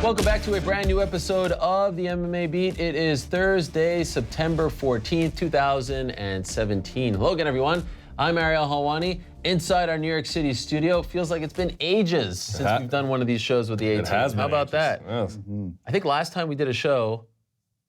Welcome back to a brand new episode of the MMA Beat. It is Thursday, September 14th, 2017. Hello again, everyone. I'm Ariel Helwani, inside our New York City studio. Feels like it's been ages since we've done one of these shows with the A-Team. How about that? Yes. Mm-hmm. I think last time we did a show,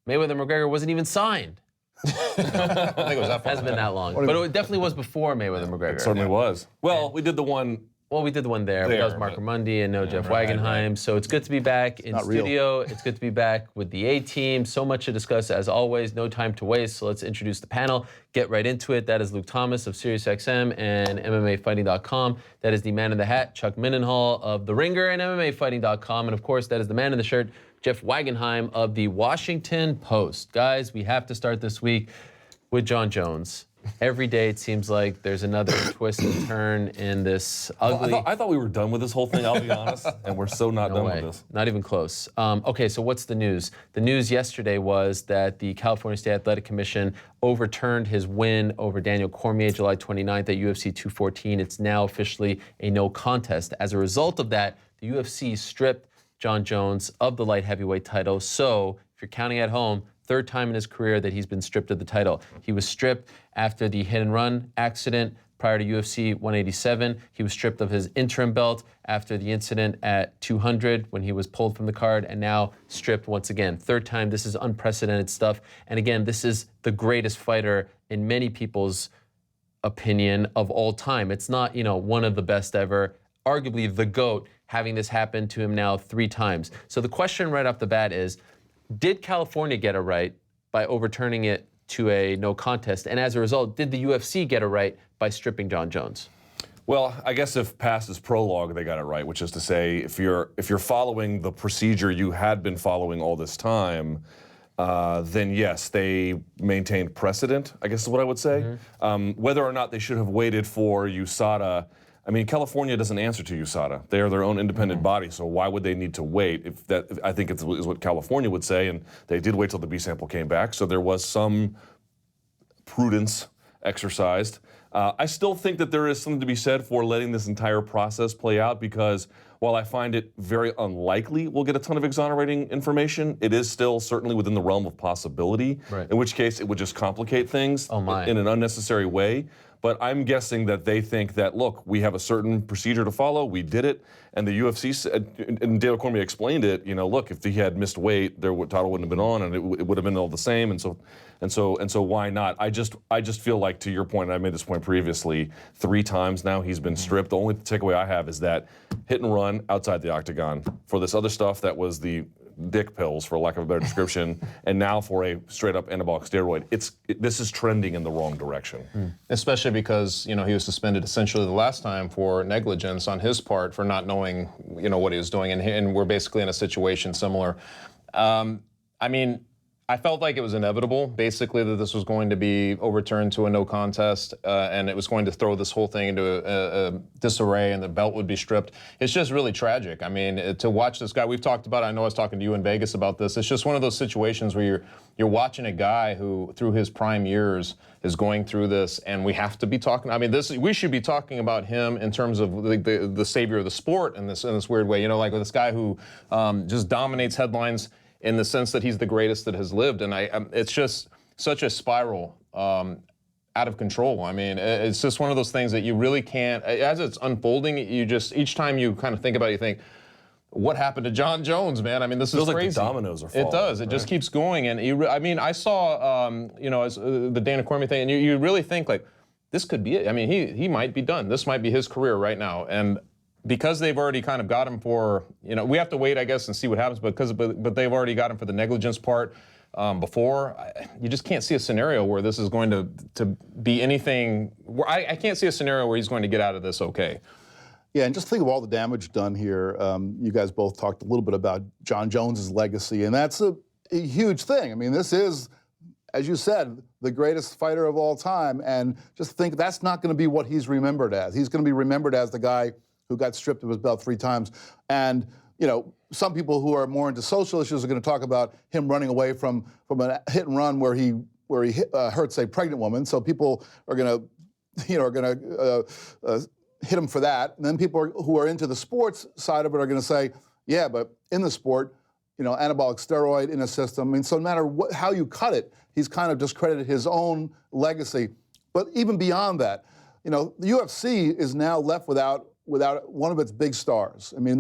Mayweather-McGregor wasn't even signed. I think it was that far. Hasn't been that long. But it definitely was before Mayweather-McGregor. It certainly was. Well, we did the one. Well, we did the one there. That was Mark Ramundi and Jeff Wagenheim. Right. So it's good to be back in studio. It's good to be back with the A-Team. So much to discuss as always. No time to waste. So let's introduce the panel. Get right into it. That is Luke Thomas of SiriusXM and MMAfighting.com. That is the man in the hat, Chuck Mindenhall of The Ringer and MMAfighting.com. And of course, that is the man in the shirt, Jeff Wagenheim of the Washington Post. Guys, we have to start this week with Jon Jones. Every day it seems like there's another twist and turn in this ugly... I thought we were done with this whole thing, I'll be honest, and we're so not done with this. Not even close. Okay, so what's the news? The news yesterday was that the California State Athletic Commission overturned his win over Daniel Cormier July 29th at UFC 214. It's now officially a no contest. As a result of that, the UFC stripped Jon Jones of the light heavyweight title. So, if you're counting at home, third time in his career that he's been stripped of the title. He was stripped after the hit-and-run accident prior to UFC 187. He was stripped of his interim belt after the incident at 200 when he was pulled from the card, and now stripped once again. Third time. This is unprecedented stuff. And again, this is the greatest fighter in many people's opinion of all time. It's not, one of the best ever, arguably the GOAT, having this happen to him now 3 times. So the question right off the bat is, did California get it right by overturning it to a no contest? And as a result, did the UFC get it right by stripping Jon Jones? Well, I guess if past is prologue, they got it right, which is to say, if you're following the procedure you had been following all this time, then yes, they maintained precedent, I guess is what I would say. Mm-hmm. Whether or not they should have waited for USADA, I mean, California doesn't answer to USADA. They are their own independent body, so why would they need to wait? I think is what California would say, and they did wait till the B sample came back, so there was some prudence exercised. I still think that there is something to be said for letting this entire process play out, because while I find it very unlikely we'll get a ton of exonerating information, it is still certainly within the realm of possibility, in which case it would just complicate things in an unnecessary way. But I'm guessing that they think that, look, we have a certain procedure to follow, we did it, and the UFC said, and Daniel Cormier explained it, look, if he had missed weight, their title wouldn't have been on, and it would have been all the same, and so why not? I just feel like, to your point, and I made this point previously, 3 times now he's been stripped. The only takeaway I have is that hit and run outside the octagon. For this other stuff that was the dick pills, for lack of a better description, and now for a straight-up anabolic steroid, this is trending in the wrong direction. Especially because, he was suspended essentially the last time for negligence on his part for not knowing, what he was doing, and we're basically in a situation similar. I felt like it was inevitable, basically, that this was going to be overturned to a no contest, and it was going to throw this whole thing into a disarray, and the belt would be stripped. It's just really tragic. I mean, to watch this guy, we've talked about it, I know I was talking to you in Vegas about this, it's just one of those situations where you're watching a guy who, through his prime years, is going through this, and we have to be talking, we should be talking about him in terms of the savior of the sport in this weird way, like with this guy who just dominates headlines in the sense that he's the greatest that has lived. And it's just such a spiral out of control. I mean, it's just one of those things that you really can't, as it's unfolding, each time you kind of think about it, you think, what happened to Jon Jones, man? I mean, this is crazy. Feels like the dominoes are falling. It does. It just keeps going. And I saw, the Dana Cormier thing, and you really think, like, this could be it. I mean, he might be done. This might be his career right now. And because they've already kind of got him for, we have to wait, I guess, and see what happens, but they've already got him for the negligence part before, you just can't see a scenario where this is going to be anything, I can't see a scenario where he's going to get out of this okay. Yeah, and just think of all the damage done here. You guys both talked a little bit about Jon Jones's legacy, and that's a huge thing. I mean, this is, as you said, the greatest fighter of all time, and just think that's not going to be what he's remembered as. He's going to be remembered as the guy who got stripped of his belt 3 times. And, some people who are more into social issues are going to talk about him running away from a hit and run where he hurts a pregnant woman. So people are going to, hit him for that. And then people who are into the sports side of it are going to say, yeah, but in the sport, anabolic steroid in his system. I mean, so no matter how you cut it, he's kind of discredited his own legacy. But even beyond that, the UFC is now left without one of its big stars. I mean,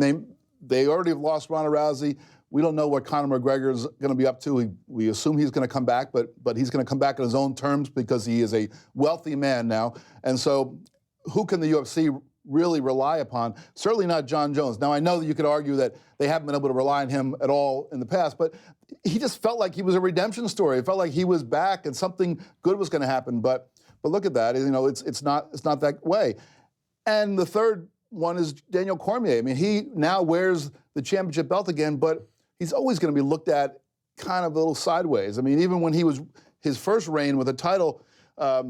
they already have lost Ronda Rousey. We don't know what Conor McGregor is going to be up to. We assume he's going to come back, but he's going to come back on his own terms because he is a wealthy man now. And so who can the UFC really rely upon? Certainly not Jon Jones. Now, I know that you could argue that they haven't been able to rely on him at all in the past, but he just felt like he was a redemption story. It felt like he was back and something good was going to happen. But look at that. It's not that way. And the third one is Daniel Cormier. I mean, he now wears the championship belt again, but he's always going to be looked at kind of a little sideways. I mean, even when he was his first reign with a title, a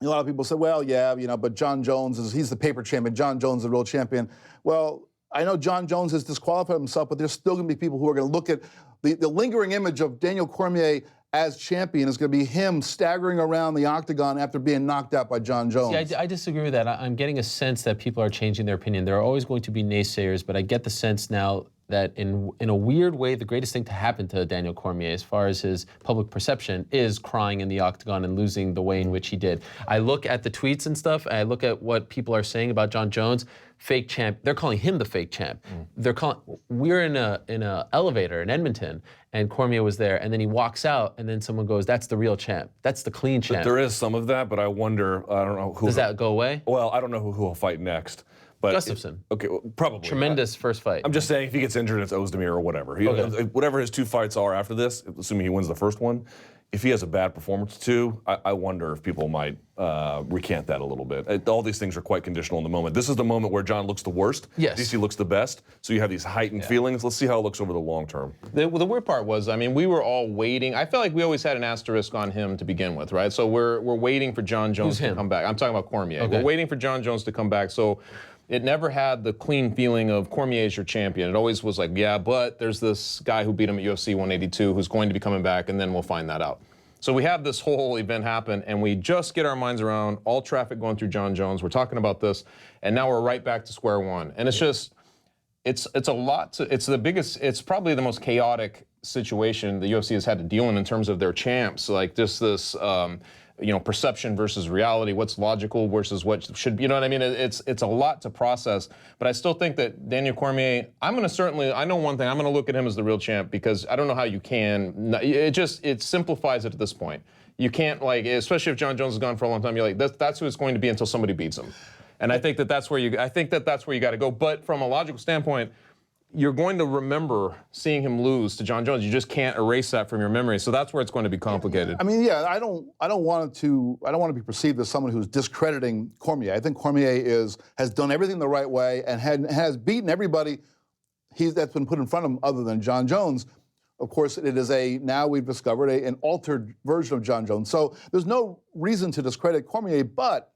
lot of people said, well, yeah, but Jon Jones he's the paper champion. Jon Jones is the real champion. Well, I know Jon Jones has disqualified himself, but there's still going to be people who are going to look at the lingering image of Daniel Cormier as champion is going to be him staggering around the octagon after being knocked out by Jon Jones. See, I disagree with that. I'm getting a sense that people are changing their opinion. There are always going to be naysayers, but I get the sense now that in a weird way, the greatest thing to happen to Daniel Cormier, as far as his public perception, is crying in the octagon and losing the way in which he did. I look at the tweets and stuff, and I look at what people are saying about Jon Jones, fake champ. They're calling him the fake champ. We're in a elevator in Edmonton, and Cormier was there, and then he walks out, and then someone goes, "That's the real champ. That's the clean champ." But there is some of that, but I wonder. I don't know who. Does that go away? Well, I don't know who will fight next. But Gustafsson. Okay, well, probably. Tremendous first fight. I'm just saying, if he gets injured, it's Ozdemir or whatever. Whatever his two fights are after this, assuming he wins the first one, if he has a bad performance too, I wonder if people might recant that a little bit. All these things are quite conditional in the moment. This is the moment where Jon looks the worst. Yes. DC looks the best. So you have these heightened feelings. Let's see how it looks over the long term. The weird part was, I mean, we were all waiting. I felt like we always had an asterisk on him to begin with, right? So we're waiting for Jon Jones to come back. I'm talking about Cormier. Okay. We're waiting for Jon Jones to come back. So it never had the clean feeling of Cormier is your champion. It always was like, yeah, but there's this guy who beat him at UFC 182 who's going to be coming back, and then we'll find that out. So we have this whole event happen, and we just get our minds around all traffic going through Jon Jones. We're talking about this, and now we're right back to square one. And it's just, it's a lot. It's probably the most chaotic situation the UFC has had to deal in terms of their champs. Like just this, perception versus reality. What's logical versus what should be. You know what I mean? It's a lot to process. But I still think that Daniel Cormier, I know one thing. I'm going to look at him as the real champ because I don't know how you can. It simplifies it at this point. You can't especially if Jon Jones is gone for a long time. You're like that's who it's going to be until somebody beats him. And I think that's where you got to go. But from a logical standpoint, you're going to remember seeing him lose to Jon Jones. You just can't erase that from your memory. So that's where it's going to be complicated. I mean, I don't want to be perceived as someone who's discrediting Cormier. I think Cormier has done everything the right way and has beaten everybody that's been put in front of him other than Jon Jones. Of course, it is now we've discovered an altered version of Jon Jones. So there's no reason to discredit Cormier, but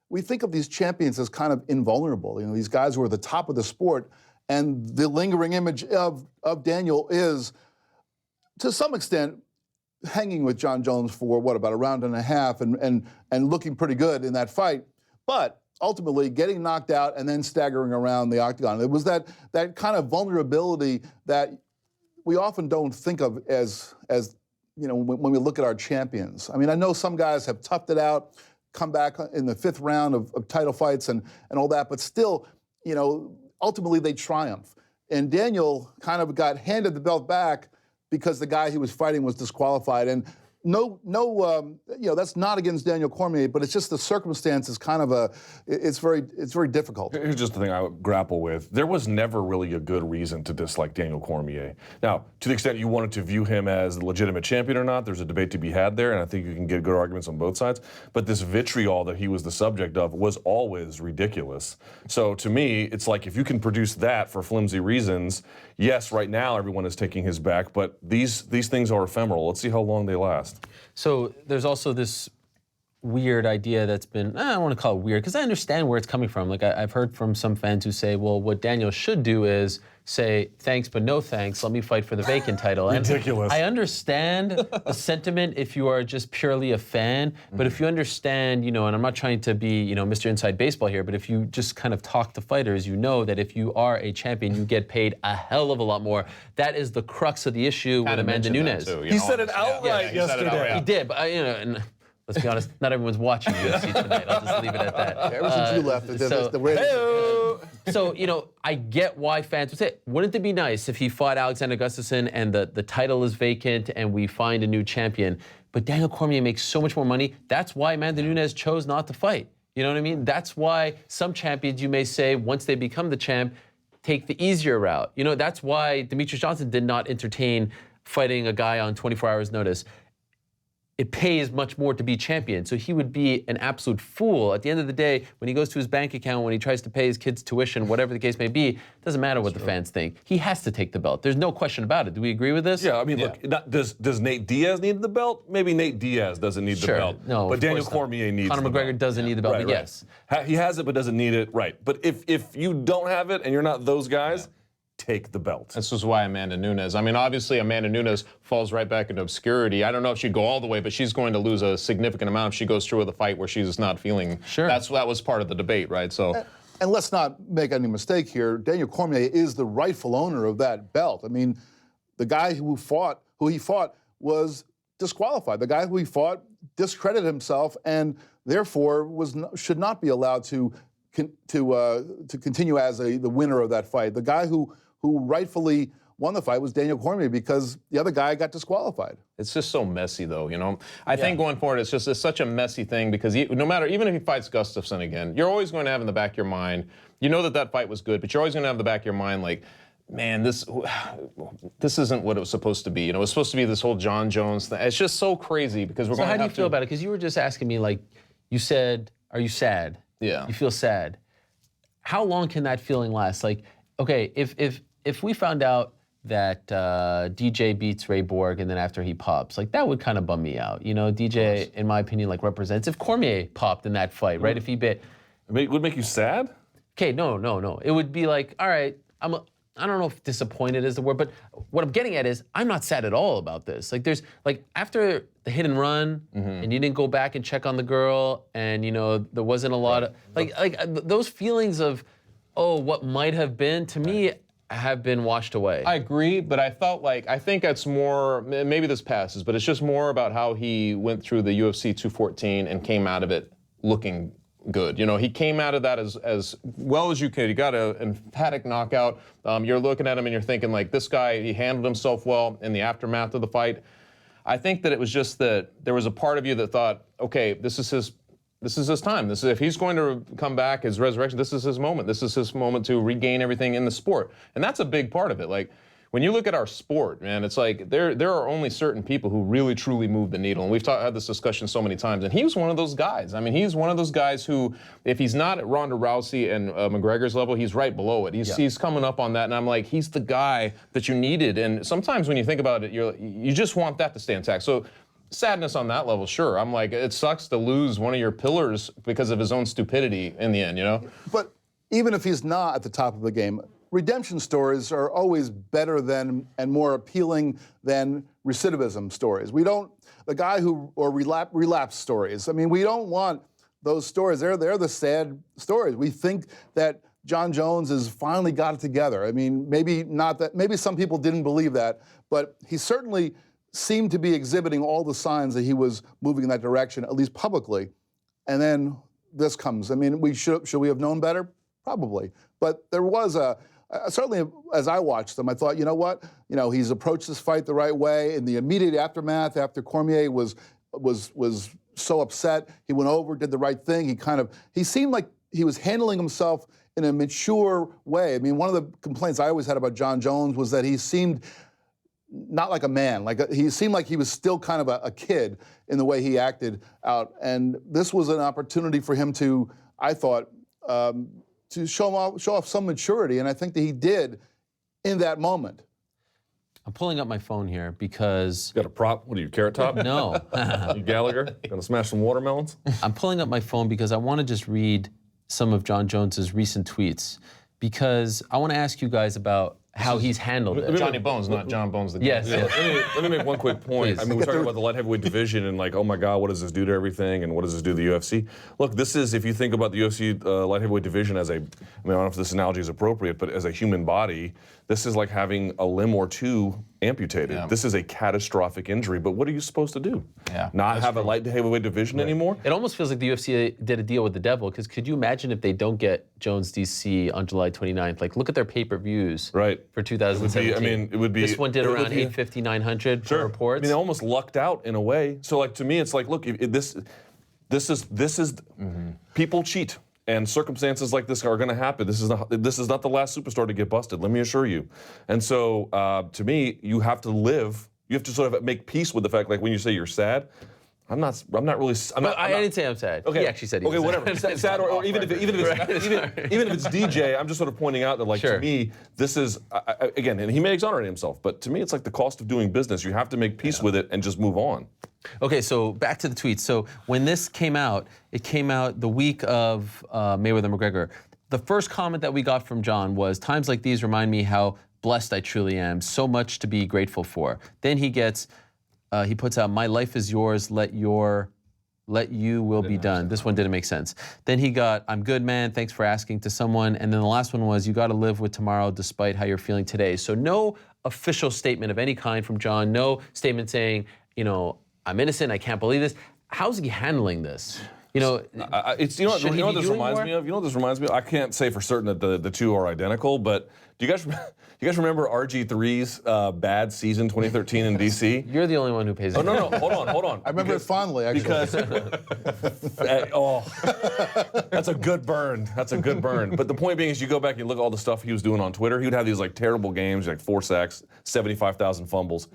we think of these champions as kind of invulnerable. These guys who are at the top of the sport. And the lingering image of Daniel is, to some extent, hanging with Jon Jones for, about a round and a half and looking pretty good in that fight. But ultimately getting knocked out and then staggering around the octagon. It was that kind of vulnerability that we often don't think of as when we look at our champions. I mean, I know some guys have toughed it out, come back in the fifth round of title fights and all that, but still, ultimately, they triumph. And Daniel kind of got handed the belt back because the guy he was fighting was disqualified. And that's not against Daniel Cormier, but it's just the circumstances it's very difficult. Here's just the thing I would grapple with. There was never really a good reason to dislike Daniel Cormier. Now, to the extent you wanted to view him as the legitimate champion or not, there's a debate to be had there, and I think you can get good arguments on both sides. But this vitriol that he was the subject of was always ridiculous. So to me, it's like if you can produce that for flimsy reasons, yes, right now everyone is taking his back, but these things are ephemeral. Let's see how long they last. So there's also this weird idea that's been, I don't want to call it weird, because I understand where it's coming from. Like I've heard from some fans who say, well, what Daniel should do is say, thanks but no thanks, let me fight for the vacant title. Ridiculous. And I understand the sentiment if you are just purely a fan, but if you understand, and I'm not trying to be, Mr. Inside Baseball here, but if you just kind of talk to fighters, you know that if you are a champion, you get paid a hell of a lot more. That is the crux of the issue with Amanda Nunez. He said it outright yesterday. He did, but and let's be honest, not everyone's watching UFC tonight. I'll just leave it at that. Ever since you left, the ratings. So, I get why fans would say, wouldn't it be nice if he fought Alexander Gustafsson and the title is vacant and we find a new champion? But Daniel Cormier makes so much more money. That's why Amanda Nunez chose not to fight. You know what I mean? That's why some champions, you may say, once they become the champ, take the easier route. That's why Demetrius Johnson did not entertain fighting a guy on 24 hours notice. It pays much more to be champion. So he would be an absolute fool. At the end of the day, when he goes to his bank account, when he tries to pay his kids' tuition, whatever the case may be, it doesn't matter what the fans think. He has to take the belt. There's no question about it. Do we agree with this? Yeah, I mean, look, does Nate Diaz need the belt? Maybe Nate Diaz doesn't need the belt. No, but Daniel Cormier needs Conor the McGregor belt. doesn't need the belt, Right, but right. yes. He has it but doesn't need it, right. But if you don't have it and you're not those guys, take the belt. This is why Amanda Nunez. I mean, obviously, Amanda Nunez falls right back into obscurity. I don't know if she'd go all the way, but she's going to lose a significant amount if she goes through with a fight where she's not feeling. Sure. That was part of the debate, right? So. And let's not make any mistake here. Daniel Cormier is the rightful owner of that belt. I mean, the guy who he fought was disqualified. The guy who he fought discredited himself and therefore should not be allowed to continue as the winner of that fight. The guy who rightfully won the fight was Daniel Cormier because the other guy got disqualified. It's just so messy, though, I think going forward, it's such a messy thing because no matter, even if he fights Gustafsson again, you're always going to have in the back of your mind, that fight was good, but you're always going to have in the back of your mind, like, man, this isn't what it was supposed to be. It was supposed to be this whole Jon Jones thing. It's just so crazy because So how do you feel about it? Because you were just asking me, like, you said, are you sad? Yeah. You feel sad. How long can that feeling last? Like, okay, if we found out that DJ beats Ray Borg and then after he pops, like that would kind of bum me out. DJ, in my opinion, like represents if Cormier popped in that fight, right? If he bit. It would make you sad? Okay, no. It would be like, all right, I don't know if disappointed is the word, but what I'm getting at is I'm not sad at all about this. Like there's like after the hit and run and you didn't go back and check on the girl and there wasn't a lot of like those feelings of what might have been to me have been washed away. I agree, but I think it's more, maybe this passes, but it's just more about how he went through the UFC 214 and came out of it looking good. He came out of that as well as you could. He got an emphatic knockout. You're looking at him and you're thinking, like, this guy, he handled himself well in the aftermath of the fight. I think that it was just that there was a part of you that thought, okay, this is his time. If he's going to come back, his resurrection, this is his moment. This is his moment to regain everything in the sport. And that's a big part of it. Like, when you look at our sport, man, it's like there are only certain people who really, truly move the needle. And we've had this discussion so many times. And he was one of those guys. I mean, he's one of those guys who, if he's not at Ronda Rousey and McGregor's level, he's right below it. He's coming up on that. And I'm like, he's the guy that you needed. And sometimes when you think about it, you just want that to stay intact. So sadness on that level, sure. I'm like, it sucks to lose one of your pillars because of his own stupidity in the end, But even if he's not at the top of the game, redemption stories are always better than and more appealing than recidivism stories. Or relapse stories. I mean, we don't want those stories. They're the sad stories. We think that Jon Jones has finally got it together. I mean, maybe some people didn't believe that, but he certainly seemed to be exhibiting all the signs that he was moving in that direction, at least publicly. And then this comes. I mean, should we have known better? Probably. But there was certainly as I watched them, I thought, you know what? He's approached this fight the right way. In the immediate aftermath, after Cormier was so upset, he went over, did the right thing. He seemed like he was handling himself in a mature way. I mean, one of the complaints I always had about Jon Jones was that he seemed not like a man. He seemed like he was still kind of a kid in the way he acted out. And this was an opportunity for him to, I thought, to show off some maturity, and I think that he did in that moment. I'm pulling up my phone here because Got a prop? What are you, Carrot Top? no, You Gallagher? Gonna smash some watermelons? I'm pulling up my phone because I want to just read some of Jon Jones's recent tweets because I want to ask you guys about how he's handled it. Johnny Bones, not John Bones the Yes. Gun. Let me make one quick point. Please. I mean, we're talking about the light heavyweight division and like, oh my God, what does this do to everything? And what does this do to the UFC? Look, this is, if you think about the UFC light heavyweight division as I don't know if this analogy is appropriate, but as a human body, this is like having a limb or two amputated. Yeah. This is a catastrophic injury, but what are you supposed to do? Yeah, Not have a light heavyweight division anymore? It almost feels like the UFC did a deal with the devil because could you imagine if they don't get Jones DC on July 29th? Like, look at their pay-per-views Right. for 2017. I mean, it would be. This one did it would around be- 850, 900 per reports. I mean, they almost lucked out in a way. So, like, to me, it's like, look, this is people cheat, and circumstances like this are going to happen. This is not the last superstar to get busted. Let me assure you. And so, to me, you have to live. You have to sort of make peace with the fact, like when you say you're sad. I'm not really. I didn't say I'm sad. Okay. He actually said he okay, was whatever. Sad, or even if it's DJ, I'm just sort of pointing out that, like, Sure. to me, this is again, and he may exonerate himself, but to me, it's like the cost of doing business. You have to make peace with it and just move on. Okay, so back to the tweets. So when this came out, it came out the week of Mayweather-McGregor. The first comment that we got from Jon was, times like these remind me how blessed I truly am, so much to be grateful for. Then he gets, he puts out, my life is yours, let you will be done. This one didn't make sense. Then he got, I'm good, man, thanks for asking to someone. And then the last one was, you got to live with tomorrow despite how you're feeling today. So no official statement of any kind from Jon, no statement saying, you know, I'm innocent, I can't believe this. How's he handling this? You know, It's you know what this reminds me of. You know what this reminds me of. I can't say for certain that the two are identical, but do you guys remember RG3's bad season 2013 in DC? you're the only one who pays Oh attention. no, hold on. I remember it fondly, actually. Because that's a good burn. That's a good burn. But the point being is, you go back and you look at all the stuff he was doing on Twitter. He would have these like terrible games, like 4 sacks, 75,000 fumbles,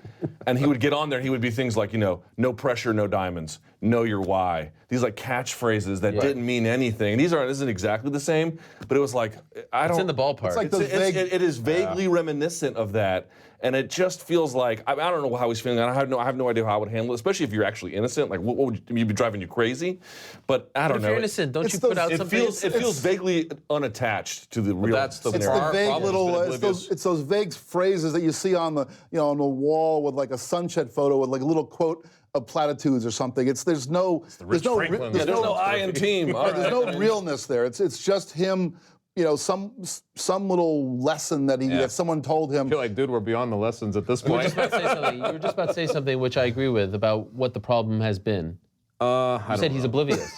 and he would get on there. And he would be things like, you know, no pressure, no diamonds, know your why. These like catchphrases that didn't mean anything. And these isn't exactly the same, but it was like It's in the ballpark. It's like those vague. it is vaguely reminiscent of that, and it just feels like I don't know how he's feeling. I have no idea how I would handle it, especially if you're actually innocent. Like, what would you be driving you crazy? But I don't if know. you're innocent, don't it's you put those- out It something? feels vaguely unattached to the real. that's the It's scenario. the vague problem is little, that it's those vague phrases that you see on the, on the wall with like a sunset photo with like a little quote of platitudes or something. There's no Franklin. There's no I in team. All there's right. no realness there. It's just him, some little lesson that someone told him. I feel like, dude, we're beyond the lessons at this You were point. just about to say something. You were just about to say something which I agree with about what the problem has been. You said he's oblivious.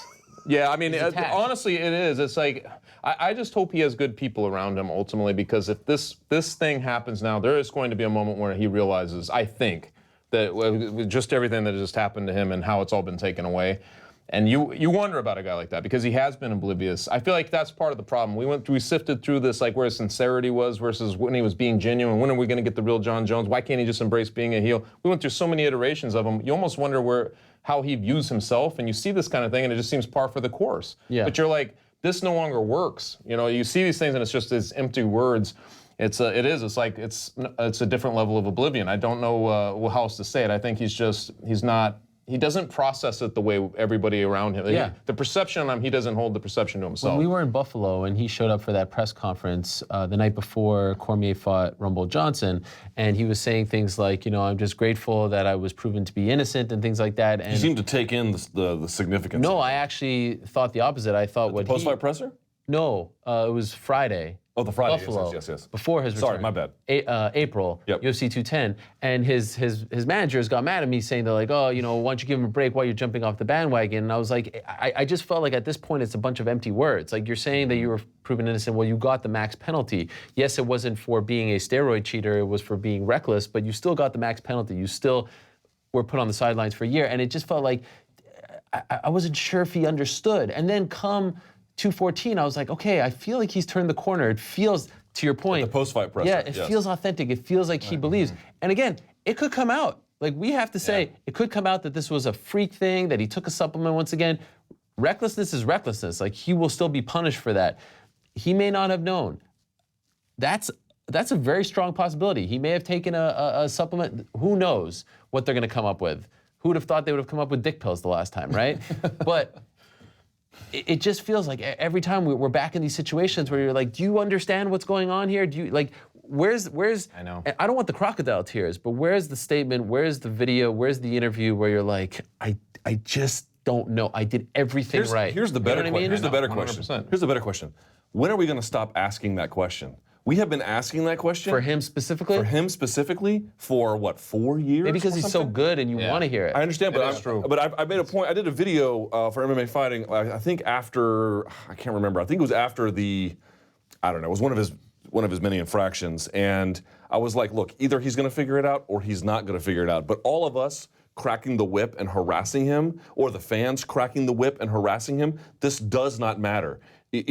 Yeah, I mean, attached. honestly, it is. It's like, I just hope he has good people around him ultimately, because if this thing happens now, there is going to be a moment where he realizes, I think, that with just everything that just happened to him and how it's all been taken away. And you wonder about a guy like that because he has been oblivious. I feel like that's part of the problem. We sifted through this, like where his sincerity was versus when he was being genuine. When are we going to get the real Jon Jones? Why can't he just embrace being a heel? We went through so many iterations of him. You almost wonder how he views himself, and you see this kind of thing, and it just seems par for the course. Yeah. But you're like, this no longer works. You see these things, and it's just these empty words. It's like it's a different level of oblivion. I don't know how else to say it. I think he doesn't process it the way everybody around him. Yeah. The perception on him, he doesn't hold the perception to himself. When we were in Buffalo and he showed up for that press conference the night before Cormier fought Rumble Johnson, and he was saying things like, I'm just grateful that I was proven to be innocent and things like that. And You seem to take in the significance. no, I actually thought the opposite. I thought what Post-fight presser? No, it was Friday. Oh, the Friday. Buffalo. Yes. Before his return. Sorry, my bad. April, Yep. UFC 210, and his managers got mad at me saying they're like, why don't you give him a break while you're jumping off the bandwagon? And I was like, I just felt like at this point it's a bunch of empty words. Like, you're saying that you were proven innocent. Well, you got the max penalty. Yes, it wasn't for being a steroid cheater. It was for being reckless, but you still got the max penalty. You still were put on the sidelines for a year, and it just felt like I wasn't sure if he understood. And then come 214, I was like, okay, I feel like he's turned the corner. It feels, to your point, The post-fight presser. yeah, it yes. feels authentic. It feels like he believes. And again, it could come out. Like, we have to say, it could come out that this was a freak thing, that he took a supplement once again. Recklessness is recklessness. Like, he will still be punished for that. He may not have known. That's that's a very strong possibility. He may have taken a supplement. Who knows what they're going to come up with? Who would have thought they would have come up with dick pills the last time, right? But it just feels like every time we're back in these situations where you're like, do you understand what's going on here? Do you like, where's? I know. I don't want the crocodile tears, but where's the statement? Where's the video? Where's the interview where you're like, I just don't know. I did everything right. Here's the better question. Here's the better 100%. question. Here's the better question. When are we going to stop asking that question? We have been asking that question For him specifically? For him specifically for what, 4 years? Maybe because he's so good and you want to hear it. I understand, but is true. But I made a point. I did a video for MMA Fighting. I think after, I can't remember. I think it was after the, I don't know. It was one of his many infractions, and I was like, look, either he's going to figure it out or he's not going to figure it out. But all of us cracking the whip and harassing him, or the fans cracking the whip and harassing him, this does not matter.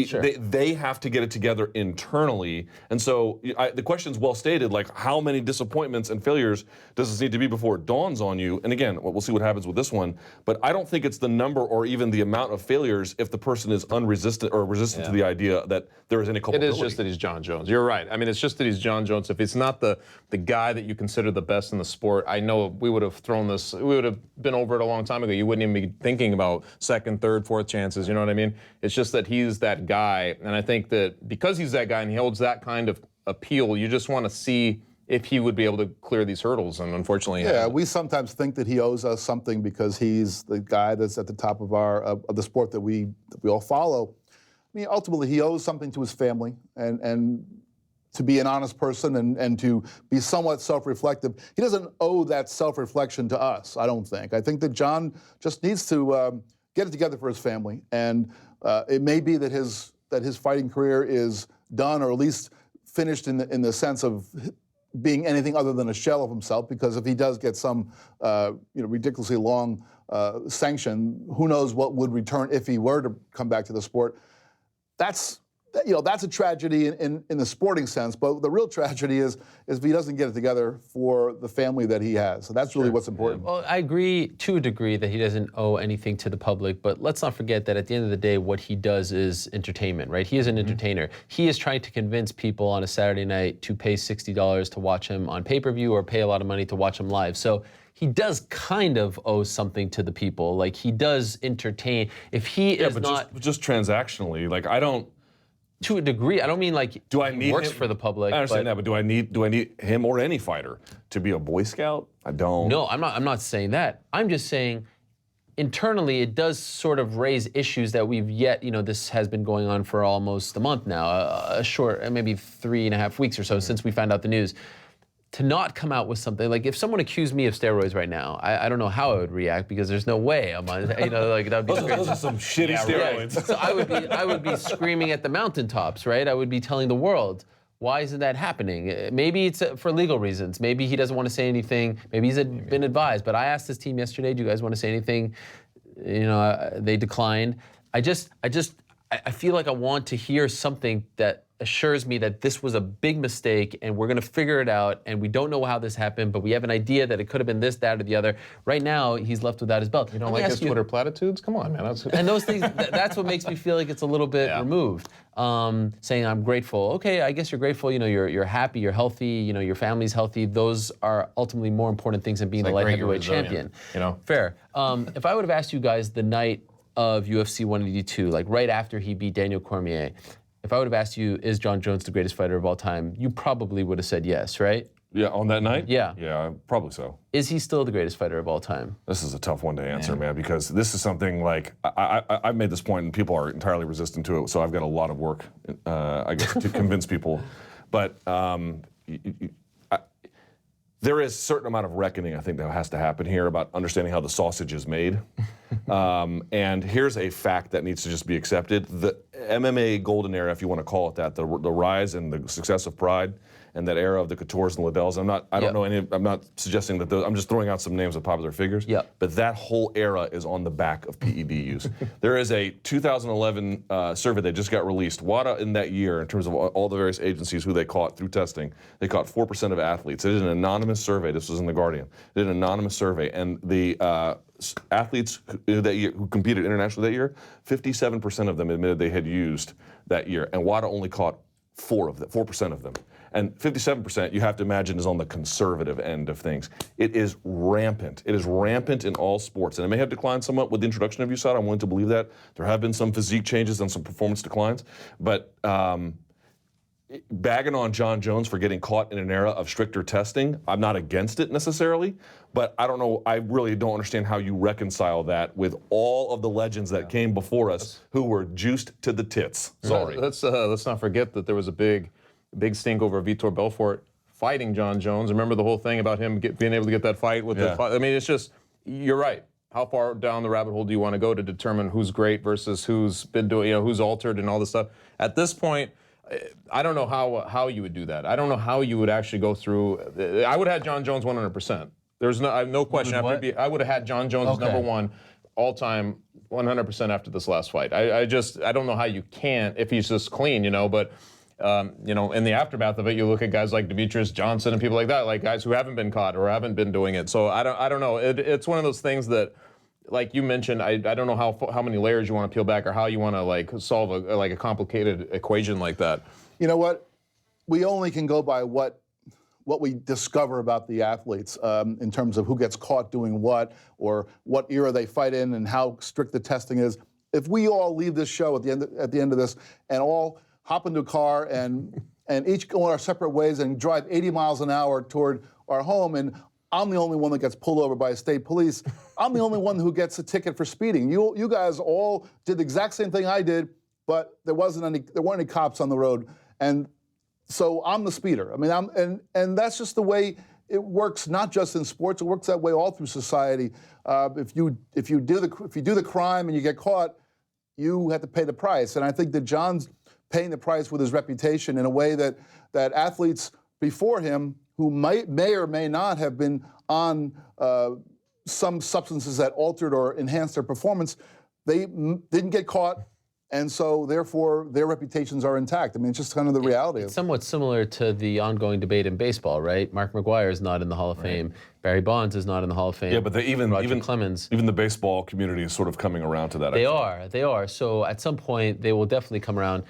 Sure. They have to get it together internally. And so the question's well stated, like how many disappointments and failures does this need to be before it dawns on you? And again, we'll see what happens with this one. But I don't think it's the number or even the amount of failures if the person is unresistant or resistant to the idea that there is any culpability. It is just that he's Jon Jones. You're right. I mean, it's just that he's Jon Jones. If he's not the guy that you consider the best in the sport, I know we would have thrown this, we would have been over it a long time ago. You wouldn't even be thinking about second, third, fourth chances. You know what I mean? It's just that he's that guy. And I think that because he's that guy and he holds that kind of appeal, you just want to see if he would be able to clear these hurdles. And unfortunately, yeah, we sometimes think that he owes us something because he's the guy that's at the top of of the sport that we all follow. I mean, ultimately, he owes something to his family and to be an honest person and to be somewhat self-reflective. He doesn't owe that self-reflection to us, I don't think. I think that Jon just needs to get it together for his family. And it may be that his fighting career is done, or at least finished in the sense of being anything other than a shell of himself, because if he does get some ridiculously long sanction, who knows what would return if he were to come back to the sport. That's a tragedy in the sporting sense, but the real tragedy is if he doesn't get it together for the family that he has. So that's really what's important. Yeah. Well, I agree to a degree that he doesn't owe anything to the public, but let's not forget that at the end of the day, what he does is entertainment, right? He is an entertainer. He is trying to convince people on a Saturday night to pay $60 to watch him on pay-per-view or pay a lot of money to watch him live. So he does kind of owe something to the people. Like, he does entertain. If he is not... just transactionally, like, I don't... To a degree, I don't mean like do I he need works him? for the public. I understand that, but do I need him or any fighter to be a Boy Scout? I don't. No, I'm not saying that. I'm just saying internally it does sort of raise issues that we've yet, this has been going on for almost a month now, a short, maybe 3.5 weeks or so since we found out the news. To not come out with something, like if someone accused me of steroids right now, I don't know how I would react, because there's no way I'm on, like that'd be Those are some shitty steroids. Right. So I would be screaming at the mountaintops, right? I would be telling the world, why isn't that happening? Maybe it's for legal reasons. Maybe he doesn't want to say anything. Maybe he's been advised. But I asked his team yesterday, do you guys want to say anything? They declined. I feel like I want to hear something that assures me that this was a big mistake and we're going to figure it out, and we don't know how this happened, but we have an idea that it could have been this, that, or the other. Right now, he's left without his belt. You don't like his Twitter platitudes? Come on, man. And those things, that's what makes me feel like it's a little bit removed. Saying I'm grateful. Okay, I guess you're grateful. You're happy, you're healthy, your family's healthy. Those are ultimately more important things than being the light heavyweight champion. Fair. If I would have asked you guys the night of UFC 182, like right after he beat Daniel Cormier, if I would have asked you, is Jon Jones the greatest fighter of all time, you probably would have said yes, right? Yeah, on that night? Yeah. Yeah, probably so. Is he still the greatest fighter of all time? This is a tough one to answer, man, because this is something like, I've made this point and people are entirely resistant to it, so I've got a lot of work, I guess, to convince people. But there is a certain amount of reckoning, I think, that has to happen here about understanding how the sausage is made. And here's a fact that needs to just be accepted. The MMA golden era, if you want to call it that, the rise and the success of Pride, and that era of the Coutures and Liddells. I'm not suggesting that those, I'm just throwing out some names of popular figures. But that whole era is on the back of PED use. There is a 2011 survey that just got released. WADA in that year, in terms of all the various agencies who they caught through testing, they caught 4% of athletes. They did an anonymous survey. This was in The Guardian. They did an anonymous survey, and the athletes who competed internationally that year, 57% of them admitted they had used that year, and WADA only caught 4% of them. And 57%, you have to imagine, is on the conservative end of things. It is rampant. It is rampant in all sports. And it may have declined somewhat with the introduction of USADA. I'm willing to believe that. There have been some physique changes and some performance declines. But bagging on Jon Jones for getting caught in an era of stricter testing, I'm not against it necessarily, but I don't know, I really don't understand how you reconcile that with all of the legends that came before us who were juiced to the tits. Sorry. Let's not forget that there was a big stink over Vitor Belfort fighting Jon Jones. Remember the whole thing about him being able to get that fight with the I mean, it's just, you're right. How far down the rabbit hole do you want to go to determine who's great versus who's been doing, who's altered and all this stuff? At this point, I don't know how you would do that. I don't know how you would actually go through. I would have had Jon Jones 100%. There's no question. I would have had Jon Jones as number one all time 100% after this last fight. I don't know how you can't if he's just clean, but in the aftermath of it, you look at guys like Demetrius Johnson and people like that, like guys who haven't been caught or haven't been doing it. So I don't know. It's one of those things that, like you mentioned, I don't know how many layers you want to peel back or how you want to solve a complicated equation like that. You know what? We only can go by what we discover about the athletes in terms of who gets caught doing what or what era they fight in and how strict the testing is. If we all leave this show at the end of this and all hop into a car and each go our separate ways and drive 80 miles an hour toward our home, and I'm the only one that gets pulled over by state police. I'm the only one who gets a ticket for speeding. You guys all did the exact same thing I did, but there weren't any cops on the road, and so I'm the speeder. I mean, and that's just the way it works. Not just in sports; it works that way all through society. If you do the crime and you get caught, you have to pay the price. And I think that Jon's paying the price with his reputation in a way that athletes before him, who may or may not have been on some substances that altered or enhanced their performance, they didn't get caught, and so therefore their reputations are intact. I mean, it's just kind of the reality. It's somewhat similar to the ongoing debate in baseball, right? Mark McGwire is not in the Hall of Fame. Barry Bonds is not in the Hall of Fame. Yeah, but even Clemens. Even the baseball community is sort of coming around to that. They are. So at some point, they will definitely come around.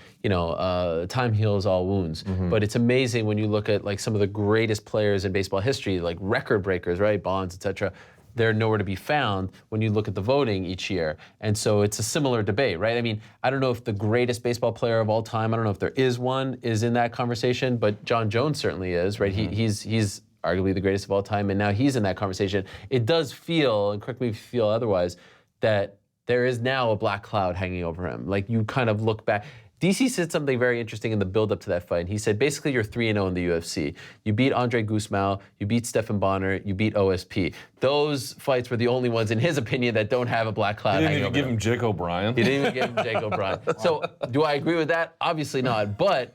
Time heals all wounds. Mm-hmm. But it's amazing when you look at some of the greatest players in baseball history, like record breakers, right? Bonds, etc. They're nowhere to be found when you look at the voting each year. And so it's a similar debate, right? I mean, I don't know if the greatest baseball player of all time, I don't know if there is one, is in that conversation, but Jon Jones certainly is, right? Mm-hmm. He's arguably the greatest of all time, and now he's in that conversation. It does feel, and correct me if you feel otherwise, that there is now a black cloud hanging over him. Like, you kind of look back. DC said something very interesting in the build-up to that fight. He said, basically, you're 3-0 in the UFC. You beat Andre Guzmão, you beat Stephan Bonner, you beat OSP. Those fights were the only ones, in his opinion, that don't have a black cloud hanging over them. He didn't even give him Jake O'Brien. He didn't even give him Jake O'Brien. So, do I agree with that? Obviously not. But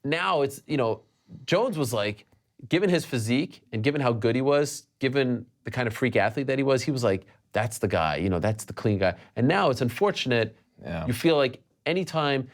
now it's, Jones was like, given his physique and given how good he was, given the kind of freak athlete that he was like, that's the guy, that's the clean guy. And now it's unfortunate. Yeah. You feel like anytime,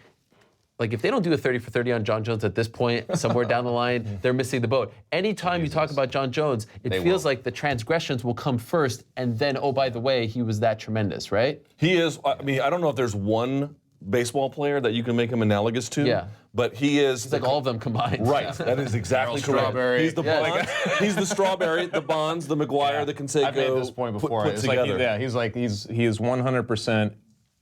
like if they don't do a 30 for 30 on Jon Jones at this point, somewhere down the line, they're missing the boat. Anytime you talk about Jon Jones, it feels like the transgressions will come first, and then, oh, by the way, he was that tremendous, right? He is. I mean, I don't know if there's one baseball player that you can make him analogous to. Yeah. But he is. It's like all of them combined. Right. That is exactly correct. Strawberry. He's the Bonds. He's the Strawberry, the Bonds, the McGuire, the Canseco. I've made this point before. Put it's together. He is 100%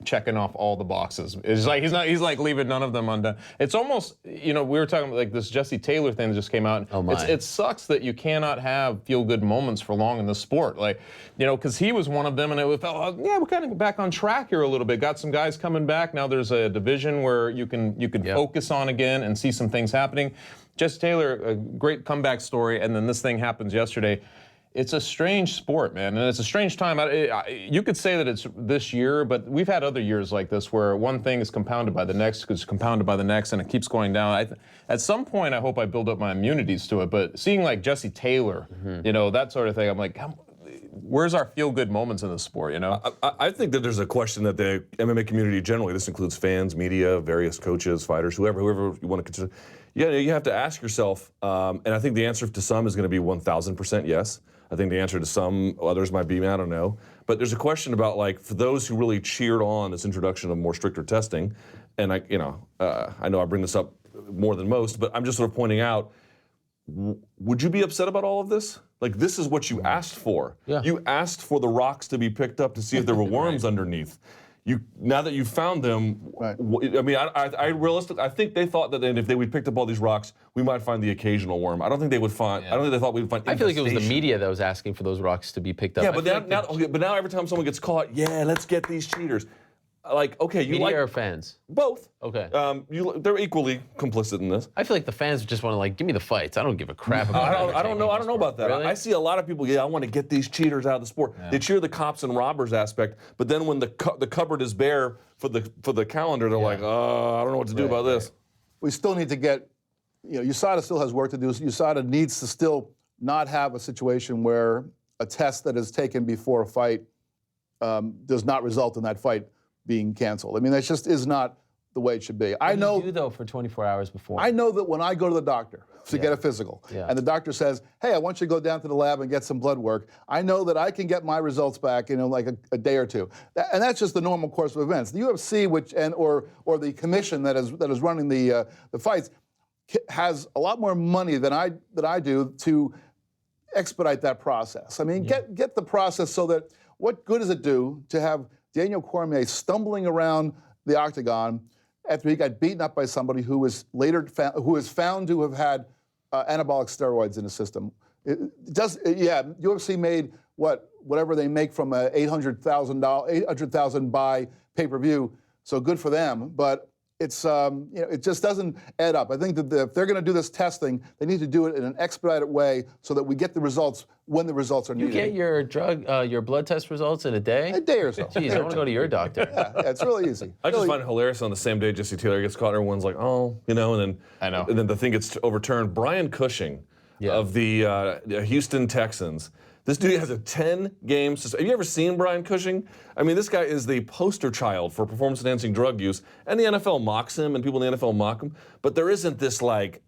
checking off all the boxes. It's like he's like leaving none of them undone. It's almost, we were talking about like this Jesse Taylor thing that just came out. Oh my. It sucks that you cannot have feel-good moments for long in the sport. Like, because he was one of them, and it felt, we're kind of back on track here a little bit. Got some guys coming back. Now there's a division where you can focus on again and see some things happening. Jesse Taylor, a great comeback story, and then this thing happens yesterday. It's a strange sport, man, and it's a strange time. You could say that it's this year, but we've had other years like this where one thing is compounded by the next, and it keeps going down. At some point, I hope I build up my immunities to it, but seeing like Jesse Taylor, that sort of thing, I'm like, where's our feel-good moments in the sport, I think that there's a question that the MMA community generally, this includes fans, media, various coaches, fighters, whoever you want to consider, you have to ask yourself, and I think the answer to some is going to be 1,000% yes. I think the answer to some others might be, I don't know. But there's a question about, like, for those who really cheered on this introduction of more stricter testing, and I know I bring this up more than most, but I'm just sort of pointing out, would you be upset about all of this? Like, this is what you asked for. Yeah. You asked for the rocks to be picked up to see if there were worms underneath. Now that you found them, Right. I mean, I realistically, I think they thought that if we picked up all these rocks, we might find the occasional worm. I don't think they would find. I don't think they thought we'd find. I feel like it was the infestation. media that was asking for those rocks to be picked up. Yeah, I but feel now, like the now every time someone gets caught, yeah, let's get these cheaters. Like, okay, you media like or fans? both. Okay. They're equally complicit in this. I feel like the fans just want to give me the fights. I don't give a crap about. I don't know about that. Really? I see a lot of people. Yeah, I want to get these cheaters out of the sport. They cheer the cops and robbers aspect, but then when the cupboard is bare for the calendar, they're like, I don't know what to do about this. We still need to get, USADA still has work to do. USADA needs to still not have a situation where a test that is taken before a fight does not result in that fight being canceled. I mean, that just is not the way it should be. What do you do though for 24 hours before? I know that when I go to the doctor to get a physical, and the doctor says, hey, I want you to go down to the lab and get some blood work, I know that I can get my results back in like a day or two. And that's just the normal course of events. The UFC, or the commission that is running the fights, has a lot more money than I do to expedite that process. I mean, get the process so that what good does it do to have Daniel Cormier stumbling around the octagon after he got beaten up by somebody who was found to have had anabolic steroids in his system? UFC made whatever they make from a $800,000 buy pay-per-view. So good for them, but it's it just doesn't add up. I think that if they're going to do this testing, they need to do it in an expedited way so that we get the results when the results are needed. You get your blood test results in a day? A day or so. Jeez, I want to go to your doctor. Yeah, it's really easy. I just find it hilarious on the same day Jesse Taylor gets caught, everyone's like, and then and then the thing gets overturned. Brian Cushing of the Houston Texans. This dude has a 10-game suspension. Have you ever seen Brian Cushing? I mean, this guy is the poster child for performance-enhancing drug use, and the NFL mocks him, and people in the NFL mock him. But there isn't this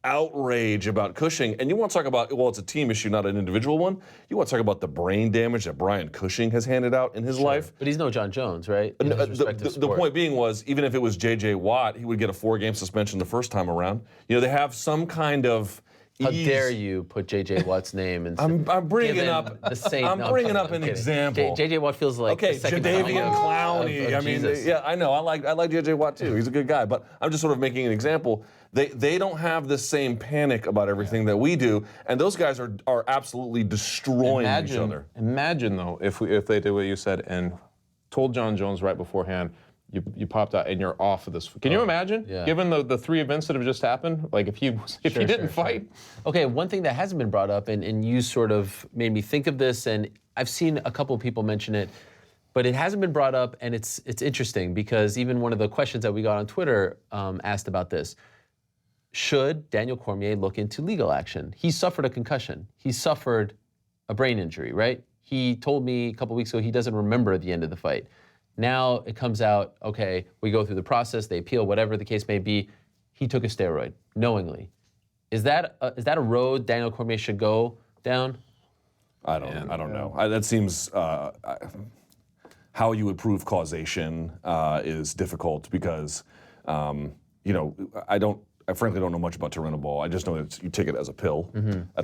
outrage about Cushing. And you want to talk about, it's a team issue, not an individual one. You want to talk about the brain damage that Brian Cushing has handed out in his life. But he's no Jon Jones, right? In his respective The sport. point being was, even if it was J.J. Watt, he would get a 4-game suspension the first time around. They have some kind of. How dare you put J.J. Watt's name and I'm bringing up the same. I'm bringing up an example. J.J. Watt feels like the second coming Jadeveon of Clowney. I mean, Jesus. yeah, I know. I like J.J. Watt too. He's a good guy. But I'm just sort of making an example. They don't have the same panic about everything that we do, and those guys are absolutely destroying each other. Imagine though if they did what you said and told Jon Jones right beforehand. You popped out and you're off of this. Can you imagine? Yeah. Given the 3 events that have just happened, like if you didn't fight. Okay, one thing that hasn't been brought up, and you sort of made me think of this, and I've seen a couple of people mention it, but it hasn't been brought up, and it's interesting because even one of the questions that we got on Twitter asked about this. Should Daniel Cormier look into legal action? He suffered a concussion. He suffered a brain injury, right? He told me a couple weeks ago he doesn't remember the end of the fight. Now it comes out, okay, we go through the process, they appeal, whatever the case may be. He took a steroid knowingly. Is that a road Daniel Cormier should go down? I don't know. That seems how you would prove causation is difficult because I frankly don't know much about Turinabol. I just know that you take it as a pill.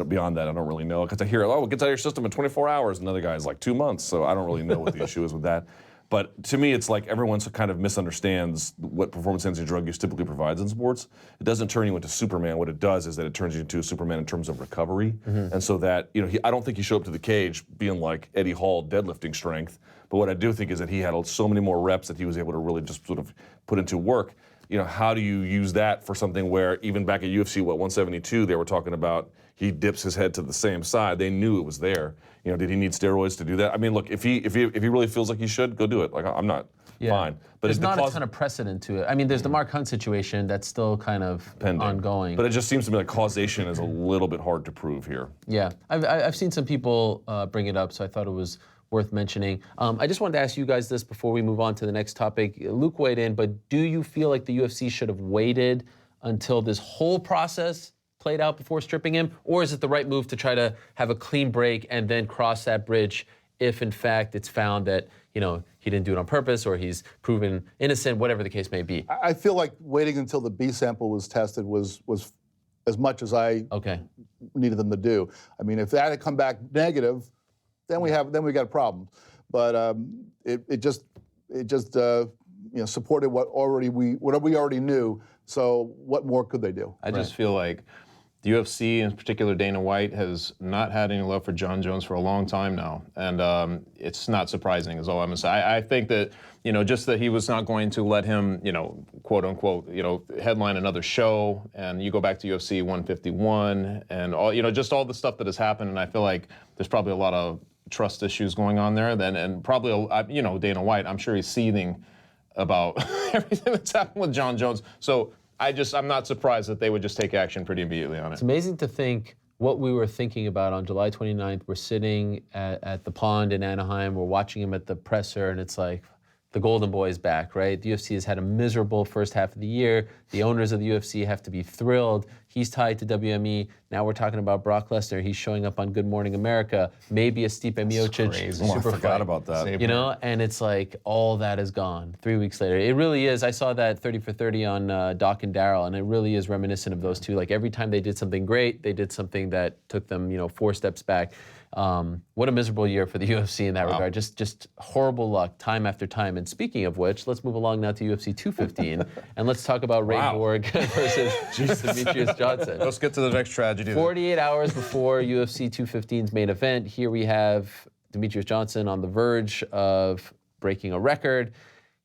Beyond that, I don't really know because I hear, it gets out of your system in 24 hours. Another guy's like 2 months, so I don't really know what the issue is with that. But to me, it's like everyone kind of misunderstands what performance-enhancing drug use typically provides in sports. It doesn't turn you into Superman. What it does is that it turns you into a Superman in terms of recovery. And so that, I don't think he showed up to the cage being like Eddie Hall deadlifting strength. But what I do think is that he had so many more reps that he was able to really just sort of put into work. How do you use that for something where even back at UFC, 172, they were talking about he dips his head to the same side. They knew it was there. Did he need steroids to do that? I mean, look, if he really feels like he should, go do it. Like, I'm not fine. But there's not a ton of precedent to it. I mean, there's the Mark Hunt situation that's still kind of pending. Ongoing. But it just seems to me like causation is a little bit hard to prove here. Yeah, I've seen some people bring it up, so I thought it was worth mentioning. I just wanted to ask you guys this before we move on to the next topic. Luke weighed in, but do you feel like the UFC should have waited until this whole process played out before stripping him? Or is it the right move to try to have a clean break and then cross that bridge if in fact it's found that he didn't do it on purpose or he's proven innocent, whatever the case may be. I feel like waiting until the B sample was tested was as much as I needed them to do. I mean, if that had come back negative, then we got a problem. But it just supported what we already knew. So what more could they do? I just feel like the UFC, in particular Dana White, has not had any love for Jon Jones for a long time now, and it's not surprising, is all I'm gonna say. I think that just that he was not going to let him, quote unquote, headline another show, and you go back to UFC 151, and all, just all the stuff that has happened, and I feel like there's probably a lot of trust issues going on there. Then, and probably, Dana White, I'm sure he's seething about everything that's happened with Jon Jones. So I'm not surprised that they would just take action pretty immediately on it. It's amazing to think what we were thinking about on July 29th. We're sitting at the pond in Anaheim. We're watching him at the presser, and it's like, the Golden Boy is back, right? The UFC has had a miserable first half of the year. The owners of the UFC have to be thrilled. He's tied to WME. Now we're talking about Brock Lesnar. He's showing up on Good Morning America. Maybe a Stipe Miocic super I forgot about that. And it's like all that is gone 3 weeks later. It really is. I saw that 30 for 30 on Doc and Daryl, and it really is reminiscent of those two. Like every time they did something great, they did something that took them, 4 steps back. What a miserable year for the UFC in that regard. Just horrible luck time after time. And speaking of which, let's move along now to UFC 215 and let's talk about Ray Borg versus Demetrius Johnson. Let's get to the next tragedy. 48 hours before UFC 215's main event, here we have Demetrius Johnson on the verge of breaking a record.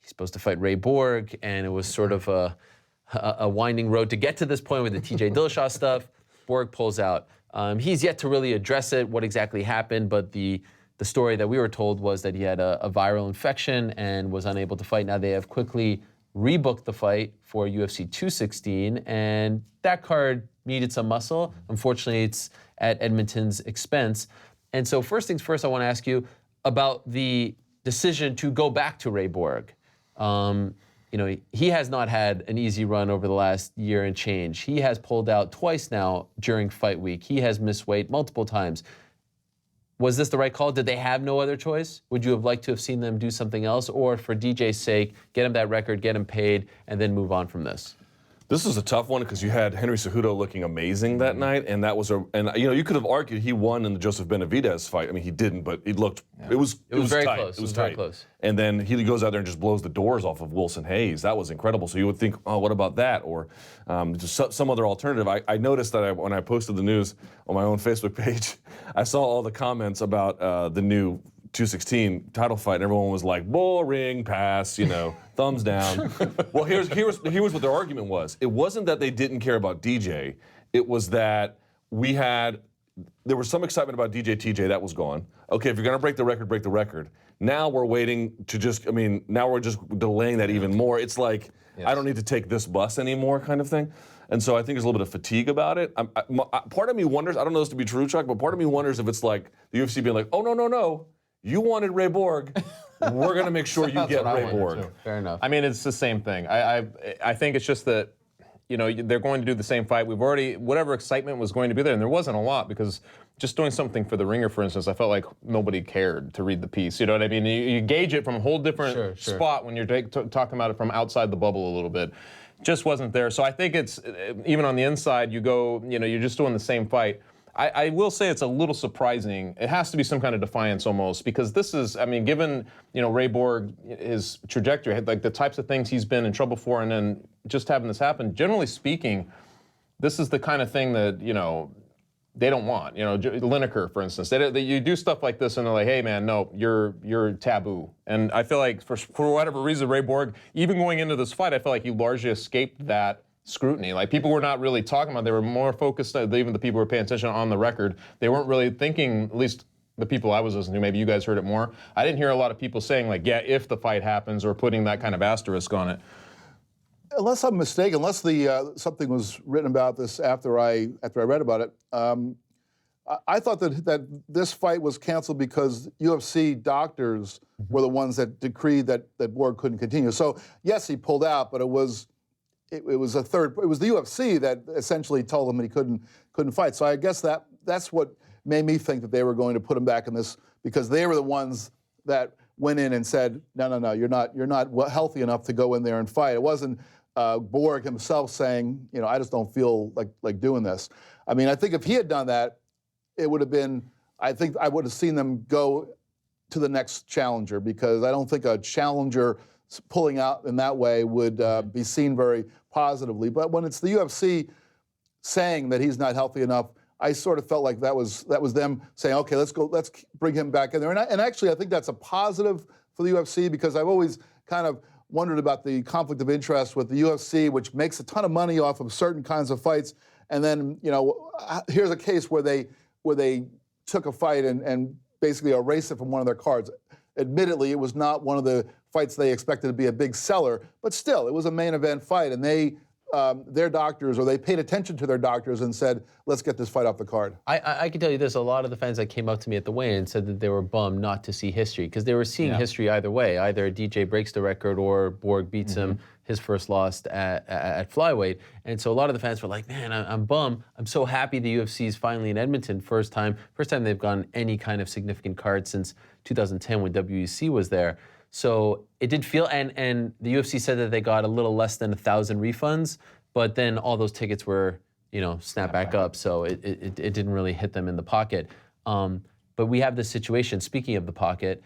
He's supposed to fight Ray Borg, and it was sort of a winding road to get to this point with the TJ Dillashaw stuff. Borg pulls out. He's yet to really address it, what exactly happened, but the story that we were told was that he had a viral infection and was unable to fight. Now they have quickly rebooked the fight for UFC 216, and that card needed some muscle. Unfortunately, it's at Edmonton's expense. And so first things first, I want to ask you about the decision to go back to Ray Borg. He has not had an easy run over the last year and change. He has pulled out twice now during fight week. He has missed weight multiple times. Was this the right call? Did they have no other choice? Would you have liked to have seen them do something else? Or for DJ's sake, get him that record, get him paid, and then move on from this? This was a tough one because you had Henry Cejudo looking amazing that night, and that was you could have argued he won in the Joseph Benavidez fight. I mean, he didn't, but it looked it was very tight. close. It was tight. Very close. And then he goes out there and just blows the doors off of Wilson Hayes. That was incredible. So you would think, oh, what about that? Or just some other alternative. I noticed that when I posted the news on my own Facebook page, I saw all the comments about the new 216 title fight, and everyone was like, boring, pass, thumbs down. Well, here's what their argument was. It wasn't that they didn't care about DJ. It was that there was some excitement about DJ TJ, that was gone. Okay, if you're gonna break the record, break the record. Now we're waiting to now we're just delaying that even more. It's like, I don't need to take this bus anymore kind of thing. And so I think there's a little bit of fatigue about it. Part of me wonders, I don't know this to be true, Chuck, but part of me wonders if it's like the UFC being like, oh, no. You wanted Ray Borg. We're going to make sure you get Ray Borg. Fair enough. I mean, it's the same thing. I think it's just that, they're going to do the same fight. We've already, whatever excitement was going to be there, and there wasn't a lot because just doing something for the Ringer, for instance, I felt like nobody cared to read the piece. You know what I mean? You gauge it from a whole different spot when you're talking about it from outside the bubble a little bit. Just wasn't there. So I think it's, even on the inside, you go, you're just doing the same fight. I will say it's a little surprising. It has to be some kind of defiance almost, because this is, given, Ray Borg, his trajectory, like the types of things he's been in trouble for, and then just having this happen, generally speaking, this is the kind of thing that, they don't want. Lineker, for instance, you do stuff like this and they're like, hey man, no, you're taboo. And I feel like for whatever reason, Ray Borg, even going into this fight, I feel like he largely escaped that scrutiny. Like, people were not really talking about it. They were more focused, even the people who were paying attention on the record, they weren't really thinking, at least the people I was listening to, maybe you guys heard it more. I didn't hear a lot of people saying like, yeah, if the fight happens, or putting that kind of asterisk on it. Unless I'm mistaken, unless something was written about this after I read about it, I thought that this fight was canceled because UFC doctors were the ones that decreed that Borg couldn't continue. So yes, he pulled out, but it was the UFC that essentially told him that he couldn't fight. So I guess that's what made me think that they were going to put him back in this because they were the ones that went in and said, no, you're not healthy enough to go in there and fight. It wasn't Borg himself saying, I just don't feel like doing this. I mean, I think if he had done that, it would have been, I think I would have seen them go to the next challenger, because I don't think a challenger pulling out in that way would be seen very positively. But when it's the UFC saying that he's not healthy enough, I sort of felt like that was them saying, okay, let's bring him back in there. And actually, I think that's a positive for the UFC, because I've always kind of wondered about the conflict of interest with the UFC, which makes a ton of money off of certain kinds of fights. And then, here's a case where they took a fight and basically erased it from one of their cards. Admittedly, it was not one of the fights they expected to be a big seller, but still, it was a main event fight, and their doctors, or they paid attention to their doctors and said, let's get this fight off the card. I can tell you this, a lot of the fans that came up to me at the weigh-in said that they were bummed not to see history, because they were seeing history either way. Either DJ breaks the record or Borg beats him, his first loss at flyweight. And so a lot of the fans were like, man, I'm bummed. I'm so happy the UFC is finally in Edmonton. First time they've gotten any kind of significant card since 2010 when WEC was there. So it did feel, and the UFC said that they got a little less than 1,000 refunds, but then all those tickets were, snapped back up. So it didn't really hit them in the pocket. But we have this situation, speaking of the pocket,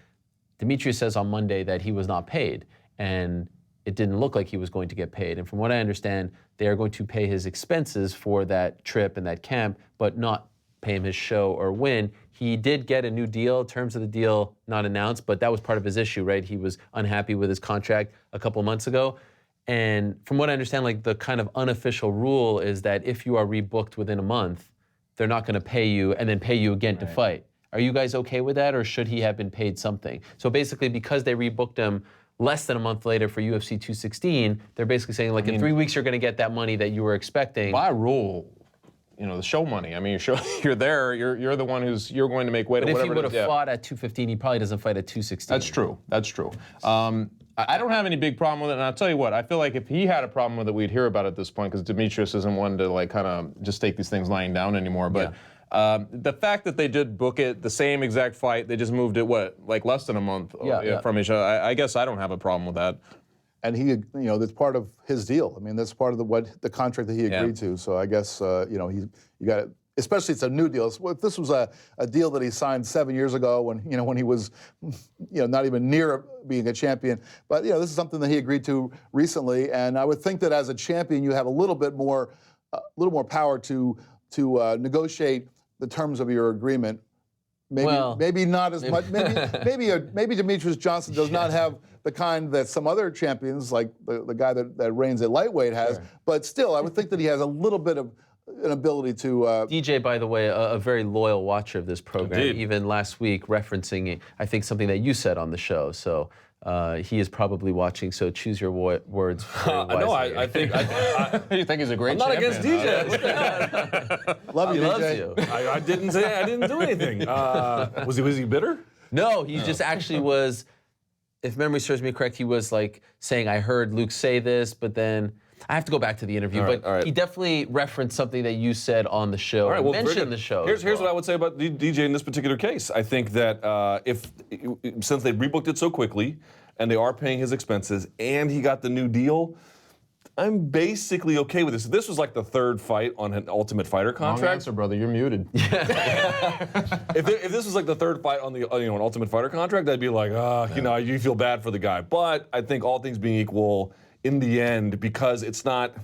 Demetrius says on Monday that he was not paid, and it didn't look like he was going to get paid. And from what I understand, they are going to pay his expenses for that trip and that camp, but not pay him his show or win. He did get a new deal, terms of the deal not announced, but that was part of his issue, right? He was unhappy with his contract a couple months ago. And from what I understand, like the kind of unofficial rule is that if you are rebooked within a month, they're not going to pay you and then pay you again to fight. Are you guys okay with that, or should he have been paid something? So basically, because they rebooked him less than a month later for UFC 216, they're basically saying, like, in 3 weeks you're going to get that money that you were expecting. By rule, the show money. I mean, you're there. You're the one you're going to make weight. But or if whatever he would have fought at 215, he probably doesn't fight at 216. That's true. I don't have any big problem with it, and I'll tell you what. I feel like if he had a problem with it, we'd hear about it at this point, because Demetrius isn't one to like kind of just take these things lying down anymore. But the fact that they did book it, the same exact fight, they just moved it less than a month from each other. I guess I don't have a problem with that. And he, that's part of his deal. I mean, that's part of the contract that he agreed to. So I guess, you got it. Especially it's a new deal. If this was a deal that he signed 7 years ago when he was, not even near being a champion. But, this is something that he agreed to recently. And I would think that as a champion, you have a little more power to negotiate the terms of your agreement. Maybe not as much. Maybe Demetrius Johnson does not have the kind that some other champions, like the guy that reigns at lightweight, has. Sure. But still, I would think that he has a little bit of an ability to... DJ, by the way, a very loyal watcher of this program. Indeed. Even last week referencing, I think, something that you said on the show. So he is probably watching, so choose your words very wisely. No, I think... You think he's a great I'm not champion? against DJ. What the hell? Love you, he DJ. loves you. I didn't do anything. Was he bitter? No, he just actually was, if memory serves me correct, he was like saying, I heard Luke say this, but then... I have to go back to the interview, all right. He definitely referenced something that you said on the show. All right, well, mentioned the show. Here's what I would say about DJ in this particular case. I think that since they rebooked it so quickly, and they are paying his expenses, and he got the new deal, I'm basically okay with this. This was like the third fight on an Ultimate Fighter contract. Wrong answer, brother. You're muted. If this was like the third fight on the an Ultimate Fighter contract, I'd be like, you feel bad for the guy. But I think all things being equal, in the end, because it's not,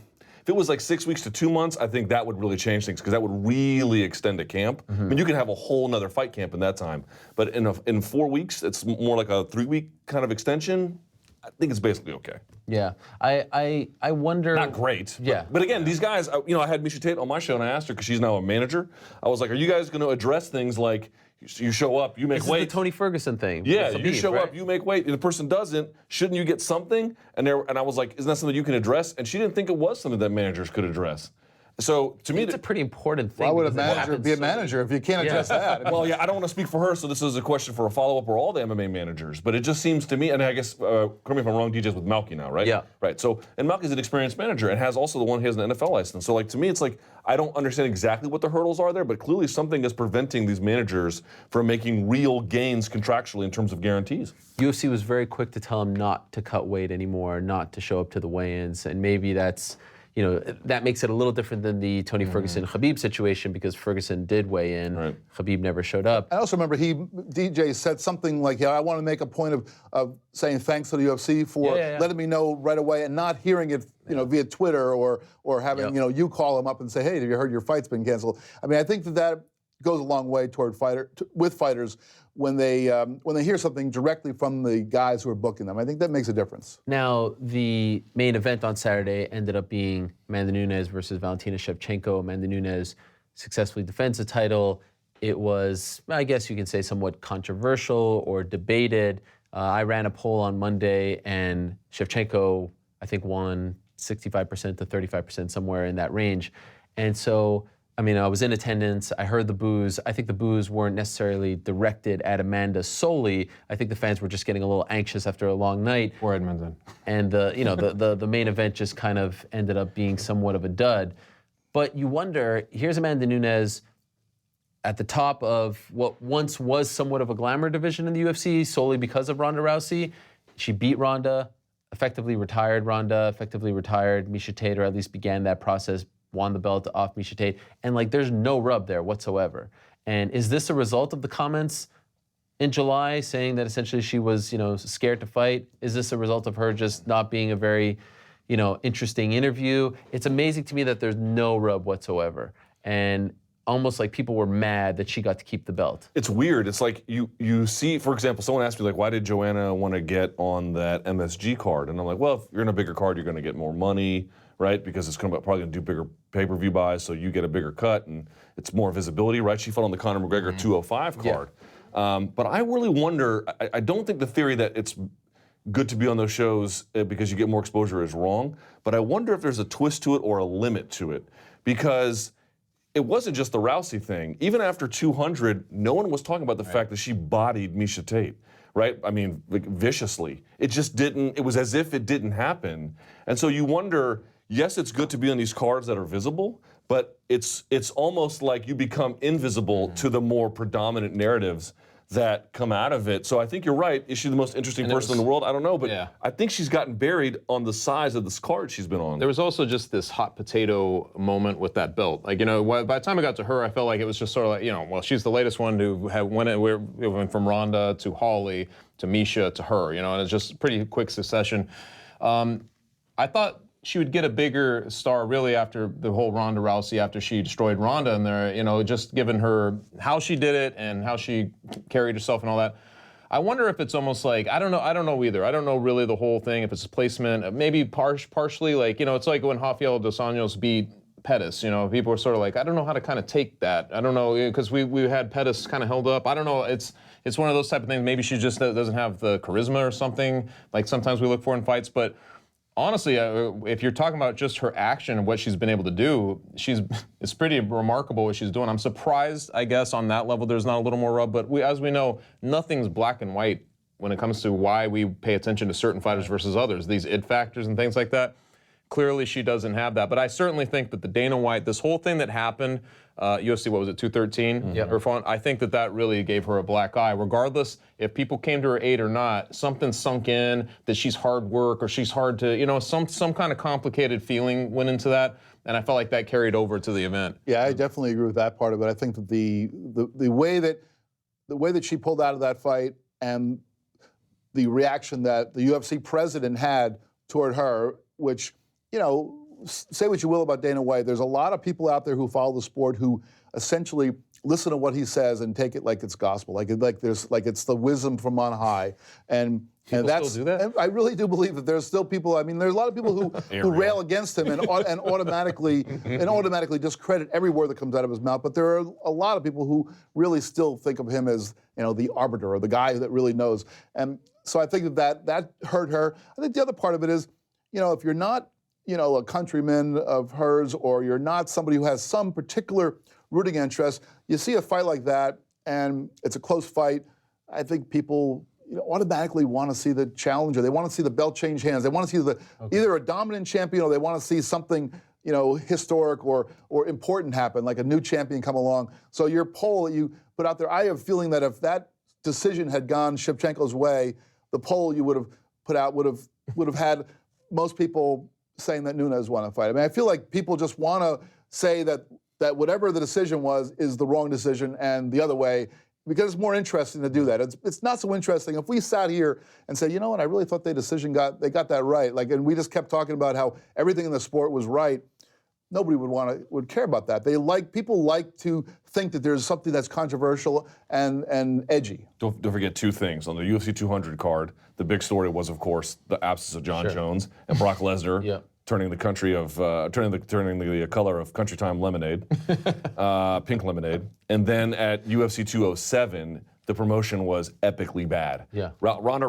if it was like 6 weeks to 2 months, I think that would really change things, because that would really extend a camp. I mean, you could have a whole nother fight camp in that time. But in 4 weeks, it's more like a 3-week kind of extension. I think it's basically okay. Yeah, I wonder. Not great. Yeah. But again, these guys, I had Misha Tate on my show, and I asked her, because she's now a manager. I was like, are you guys going to address things like, you show up, you make This weight. is the Tony Ferguson thing. Yeah, With you Khabib, show right? up, you make weight, and the person doesn't, shouldn't you get something? And I was like, isn't that something you can address? And she didn't think it was something that managers could address. So to me, It's a pretty important thing. Why would a because it manager happens be a so many- manager if you can't address that? well, yeah, I don't want to speak for her, so this is a question for a follow-up or all the MMA managers. But it just seems to me, and I guess, correct me if I'm wrong, DJ's with Malky now, right? Yeah. Right. So, and Malky's an experienced manager and has also he has an NFL license. So, like, to me, it's like, I don't understand exactly what the hurdles are there, but clearly something is preventing these managers from making real gains contractually in terms of guarantees. UFC was very quick to tell him not to cut weight anymore, not to show up to the weigh-ins, and maybe that's, that makes it a little different than the Tony Ferguson-Khabib situation because Ferguson did weigh in, Right. Khabib never showed up. I also remember DJ said something like, I want to make a point of saying thanks to the UFC for letting me know right away and not hearing it, via Twitter or having, you call him up and say, hey, have you heard your fight's been canceled? I mean, I think that goes a long way toward with fighters when they hear something directly from the guys who are booking them. I think that makes a difference. Now, the main event on Saturday ended up being Manda Nunez versus Valentina Shevchenko. Manda Nunez successfully defends the title. It was, I guess you can say, somewhat controversial or debated. I ran a poll on Monday, and Shevchenko, I think, won 65% to 35%, somewhere in that range. And so, I mean, I was in attendance. I heard the boos. I think the boos weren't necessarily directed at Amanda solely. I think the fans were just getting a little anxious after a long night. Or Edmonton. And the main event just kind of ended up being somewhat of a dud. But you wonder, here's Amanda Nunez at the top of what once was somewhat of a glamour division in the UFC solely because of Ronda Rousey. She beat Ronda, effectively retired Miesha Tate, or at least began that process, won the belt off Miesha Tate, and there's no rub there whatsoever. And is this a result of the comments in July saying that essentially she was, scared to fight? Is this a result of her just not being a very, interesting interview? It's amazing to me that there's no rub whatsoever, and almost like people were mad that she got to keep the belt. It's weird. It's like you see, for example, someone asked me, why did Joanna want to get on that MSG card? And I'm like, well, if you're in a bigger card, you're going to get more money, right? Because it's probably going to do bigger pay-per-view buys, so you get a bigger cut, and it's more visibility, right? She fought on the Conor McGregor 205 card. But I really wonder, I don't think the theory that it's good to be on those shows because you get more exposure is wrong, but I wonder if there's a twist to it or a limit to it. Because it wasn't just the Rousey thing. Even after 200, no one was talking about the fact that she bodied Miesha Tate, right? I mean, viciously. It just didn't, it was as if it didn't happen. And so you wonder, yes, it's good to be on these cards that are visible, but it's almost like you become invisible to the more predominant narratives that come out of it. So I think you're right. Is she the most interesting person in the world? I don't know, but I think she's gotten buried on the size of this card she's been on. There was also just this hot potato moment with that belt. By the time I got to her, I felt like it was just sort of well, she's the latest one to have went from Ronda to Holly to Miesha to her, and it's just pretty quick succession. I thought she would get a bigger star really after the whole Ronda Rousey, after she destroyed Ronda in there, just given her how she did it and how she carried herself and all that. I wonder if it's almost like, I don't know either. I don't know really the whole thing, if it's a placement, maybe partially, it's like when Rafael dos Anjos beat Pettis, people were sort of like, I don't know how to kind of take that. I don't know, because we had Pettis kind of held up. I don't know, it's one of those type of things. Maybe she just doesn't have the charisma or something, like sometimes we look for in fights, but honestly, if you're talking about just her action and what she's been able to do, it's pretty remarkable what she's doing. I'm surprised, I guess, on that level there's not a little more rub, but as we know, nothing's black and white when it comes to why we pay attention to certain fighters versus others, these it factors and things like that. Clearly, she doesn't have that. But I certainly think that the Dana White, this whole thing that happened, UFC, what was it, 213? Her phone, I think that really gave her a black eye. Regardless if people came to her aid or not, something sunk in, that she's hard work or she's hard to, some kind of complicated feeling went into that. And I felt like that carried over to the event. Yeah, I definitely agree with that part of it. I think that the way that she pulled out of that fight and the reaction that the UFC president had toward her, which, say what you will about Dana White, there's a lot of people out there who follow the sport who essentially listen to what he says and take it like it's gospel, like it's the wisdom from on high. And that's, still do that? I really do believe that there's still people. I mean, there's a lot of people who rail against him and automatically discredit every word that comes out of his mouth. But there are a lot of people who really still think of him as the arbiter or the guy that really knows. And so I think that hurt her. I think the other part of it is, if you're not a countryman of hers, or you're not somebody who has some particular rooting interest, you see a fight like that, and it's a close fight, I think people automatically want to see the challenger. They want to see the belt change hands. They want to see either a dominant champion, or they want to see something historic or important happen, like a new champion come along. So your poll that you put out there, I have a feeling that if that decision had gone Shevchenko's way, the poll you would have put out would have had most people saying that Nunez won a fight. I mean, I feel like people just want to say that whatever the decision was is the wrong decision, and the other way, because it's more interesting to do that. It's not so interesting if we sat here and said, you know what, I really thought they got that right. And we just kept talking about how everything in the sport was right. Nobody would care about that. People like to think that there's something that's controversial and edgy. Don't forget two things. On the UFC 200 card, the big story was, of course, the absence of Jon Jones and Brock Lesnar turning the color of Country Time lemonade, pink lemonade. And then at UFC 207, the promotion was epically bad. Yeah. Ronda.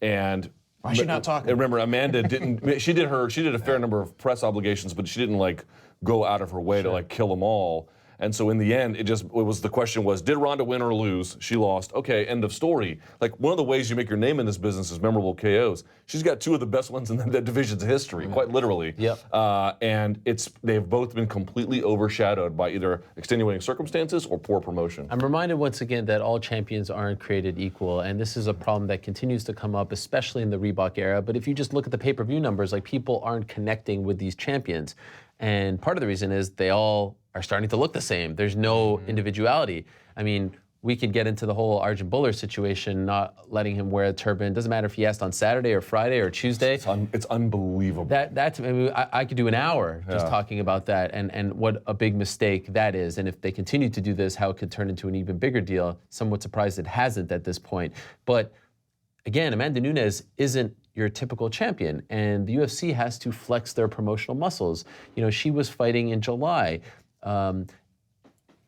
And why is she not talking? And remember, Amanda didn't. She did a fair number of press obligations, but she didn't go out of her way to kill them all. And so in the end, the question was, did Ronda win or lose? She lost. Okay, end of story. One of the ways you make your name in this business is memorable KOs. She's got two of the best ones in that division's history, quite literally. Yep. And they've both been completely overshadowed by either extenuating circumstances or poor promotion. I'm reminded once again that all champions aren't created equal, and this is a problem that continues to come up, especially in the Reebok era. But if you just look at the pay-per-view numbers, people aren't connecting with these champions. And part of the reason is they all are starting to look the same. There's no individuality. I mean, we could get into the whole Arjun Buller situation, not letting him wear a turban. Doesn't matter if he asked on Saturday or Friday or Tuesday. It's unbelievable. I could do an hour just talking about that and what a big mistake that is. And if they continue to do this, how it could turn into an even bigger deal. Somewhat surprised it hasn't at this point. But again, Amanda Nunez isn't your typical champion, and the UFC has to flex their promotional muscles. She was fighting in July.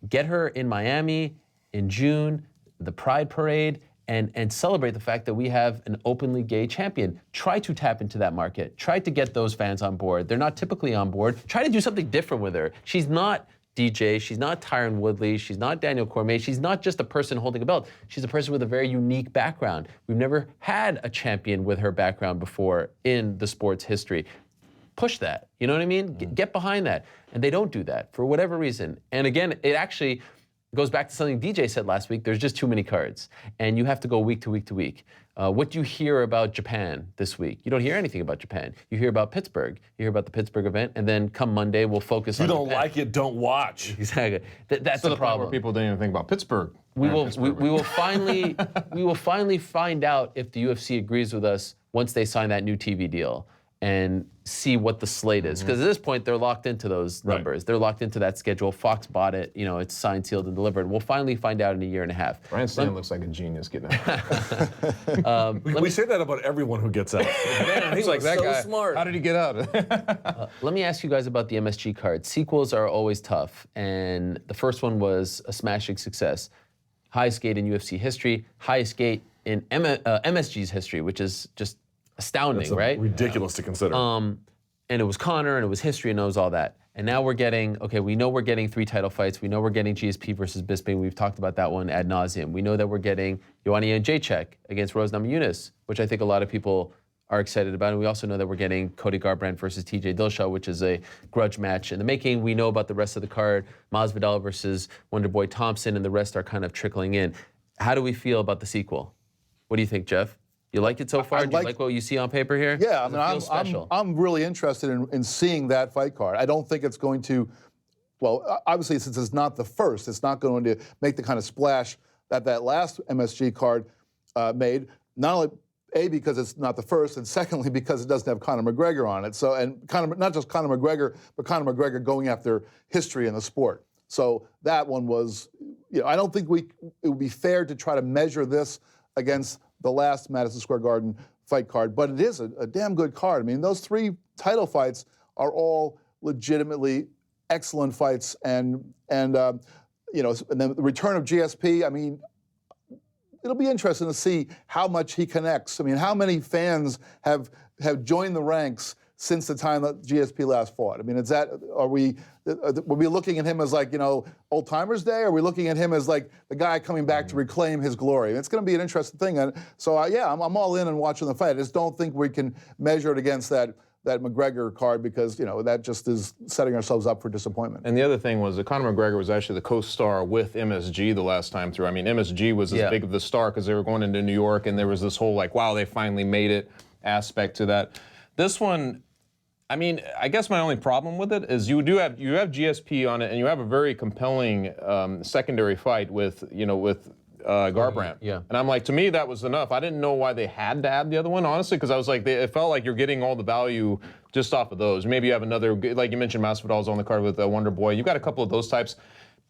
Get her in Miami in June, the Pride Parade, and celebrate the fact that we have an openly gay champion. Try to tap into that market. Try to get those fans on board. They're not typically on board. Try to do something different with her. She's not DJ, she's not Tyron Woodley, she's not Daniel Cormier, she's not just a person holding a belt. She's a person with a very unique background. We've never had a champion with her background before in the sport's history. Push that, you know what I mean? Get behind that. And they don't do that for whatever reason. And again, it actually goes back to something DJ said last week. There's just too many cards, and you have to go week to week to week. What do you hear about Japan this week? You don't hear anything about Japan. You hear about Pittsburgh. You hear about the Pittsburgh event, and then come Monday, we'll focus on Japan. You don't like it, don't watch. Exactly. That's the problem. Where people didn't even think about Pittsburgh. We will finally find out if the UFC agrees with us once they sign that new TV deal and see what the slate is. Because at this point, they're locked into those numbers. Right. They're locked into that schedule. Fox bought it. It's signed, sealed, and delivered. We'll finally find out in a year and a half. Brian Stan looks like a genius getting out. We say that about everyone who gets out. Man, he's like, that so guy, smart. How did he get out? Let me ask you guys about the MSG card. Sequels are always tough, and the first one was a smashing success. Highest gate in UFC history, highest gate in MSG's history, which is just astounding, right? Ridiculous to consider. And it was Conor, and it was history, and it was all that. And now we know we're getting 3 title fights. We know we're getting GSP versus Bisping. We've talked about that one ad nauseum. We know that we're getting Joanna Jędrzejczyk against Rose Namajunas, which I think a lot of people are excited about. And we also know that we're getting Cody Garbrandt versus TJ Dillashaw, which is a grudge match in the making. We know about the rest of the card, Masvidal versus Wonderboy Thompson, and the rest are kind of trickling in. How do we feel about the sequel? What do you think, Jeff? You like it so far? Do you like what you see on paper here? Yeah, I'm really interested in seeing that fight card. I don't think it's going to, well, obviously since it's not the first, it's not going to make the kind of splash that last MSG card made. Not only because it's not the first, and secondly because it doesn't have Conor McGregor on it. So, and not just Conor McGregor, but Conor McGregor going after history in the sport. So that one was, I don't think it would be fair to try to measure this against the last Madison Square Garden fight card, but it is a damn good card. I mean, those 3 title fights are all legitimately excellent fights, and then the return of GSP. I mean, it'll be interesting to see how much he connects. I mean, how many fans have have joined the ranks since the time that GSP last fought? I mean, are we looking at him as like, old timers day? Or are we looking at him as like the guy coming back to reclaim his glory? It's going to be an interesting thing. And so, I'm all in on watching the fight. I just don't think we can measure it against that McGregor card because, that just is setting ourselves up for disappointment. And the other thing was that Conor McGregor was actually the co-star with MSG the last time through. I mean, MSG was as big of the star because they were going into New York, and there was this whole like, wow, they finally made it aspect to that. This one, I mean, I guess my only problem with it is you have GSP on it, and you have a very compelling secondary fight with Garbrandt. Yeah. And I'm like, to me, that was enough. I didn't know why they had to add the other one, honestly, because I was like, it felt like you're getting all the value just off of those. Maybe you have another, like you mentioned, Masvidal's on the card with Wonder Boy. You've got a couple of those types.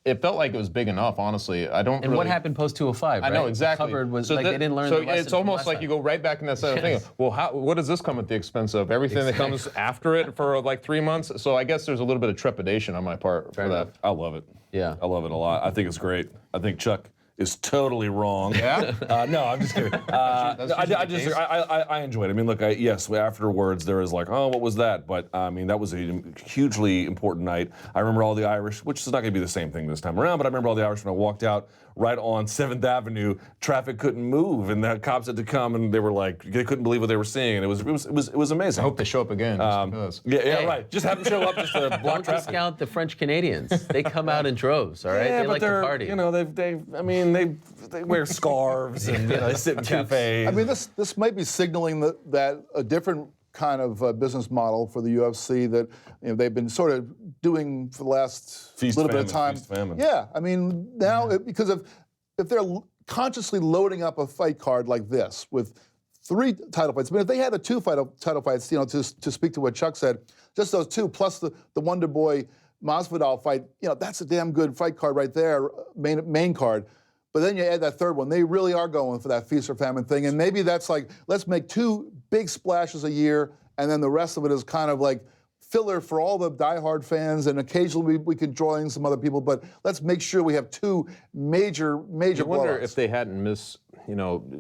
It felt like it was big enough, honestly. And what happened post 205? I know, right? exactly. The covered was so they didn't learn so the lesson it's almost from like last you time. go right back in that side of thing. Well, what does this come at the expense of? Everything that comes after it for like 3 months? So I guess there's a little bit of trepidation on my part for that. I love it. Yeah. I love it a lot. I think it's great. I think Chuck is totally wrong. Yeah? No, I'm just kidding. I enjoyed it. I mean, look, yes, afterwards there was like, oh, what was that? But I mean, that was a hugely important night. I remember all the Irish, which is not going to be the same thing this time around, but I remember all the Irish when I walked out right on 7th Avenue. Traffic couldn't move, and the cops had to come, and they were like, they couldn't believe what they were seeing, and it was amazing. I hope they show up again. Just because. Yeah, right. Just have them show up just to block Don't traffic. discount the French Canadians. They come out in droves, all right? Yeah, they but like to they're, party. They wear scarves and they sit in cafes. I mean, this might be signaling that a different kind of business model for the UFC that they've been sort of doing for the last Feast, little famine, bit of time. feast, famine. Yeah, I mean now because if they're consciously loading up a fight card like this with 3 title fights. I mean, if they had the 2 title fights, to speak to what Chuck said, just those 2 plus the Wonder Boy Masvidal fight, that's a damn good fight card right there, main card. But then you add that 3rd one. They really are going for that feast or famine thing. And maybe that's like, let's make 2 big splashes a year, and then the rest of it is kind of like filler for all the diehard fans, and occasionally we could draw in some other people, but let's make sure we have 2 major I wonder blowouts. if they hadn't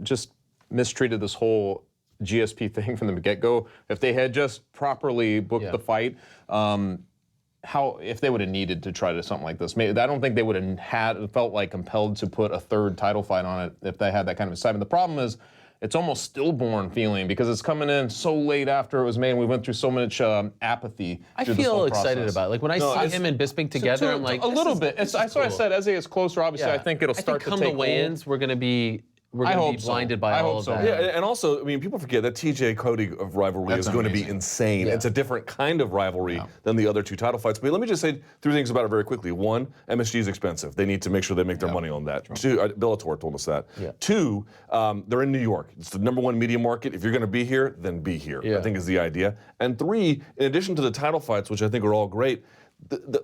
just mistreated this whole GSP thing from the get-go. If they had just properly booked the fight, if they would have needed to try to something like this. Maybe I don't think they would have felt like compelled to put a 3rd title fight on it if they had that kind of excitement. The problem is it's almost stillborn feeling because it's coming in so late after it was made and we went through so much apathy. I through this feel whole excited process. about it. Like when I see him and Bisping together, I'm like, a little bit. This That's is why I cool. said as it gets closer, obviously, I think it'll start to come take the weigh-ins, we're going to be blinded by all of that. Yeah, and also, I mean, people forget that TJ Cody of rivalry is going to be insane. Yeah. It's a different kind of rivalry than the other 2 title fights. But let me just say 3 things about it very quickly. 1, MSG is expensive. They need to make sure they make their money on that. 2, Bellator told us that. Yeah. 2, they're in New York. It's the #1 media market. If you're going to be here, then be here. Yeah. I think is the idea. And 3, in addition to the title fights, which I think are all great,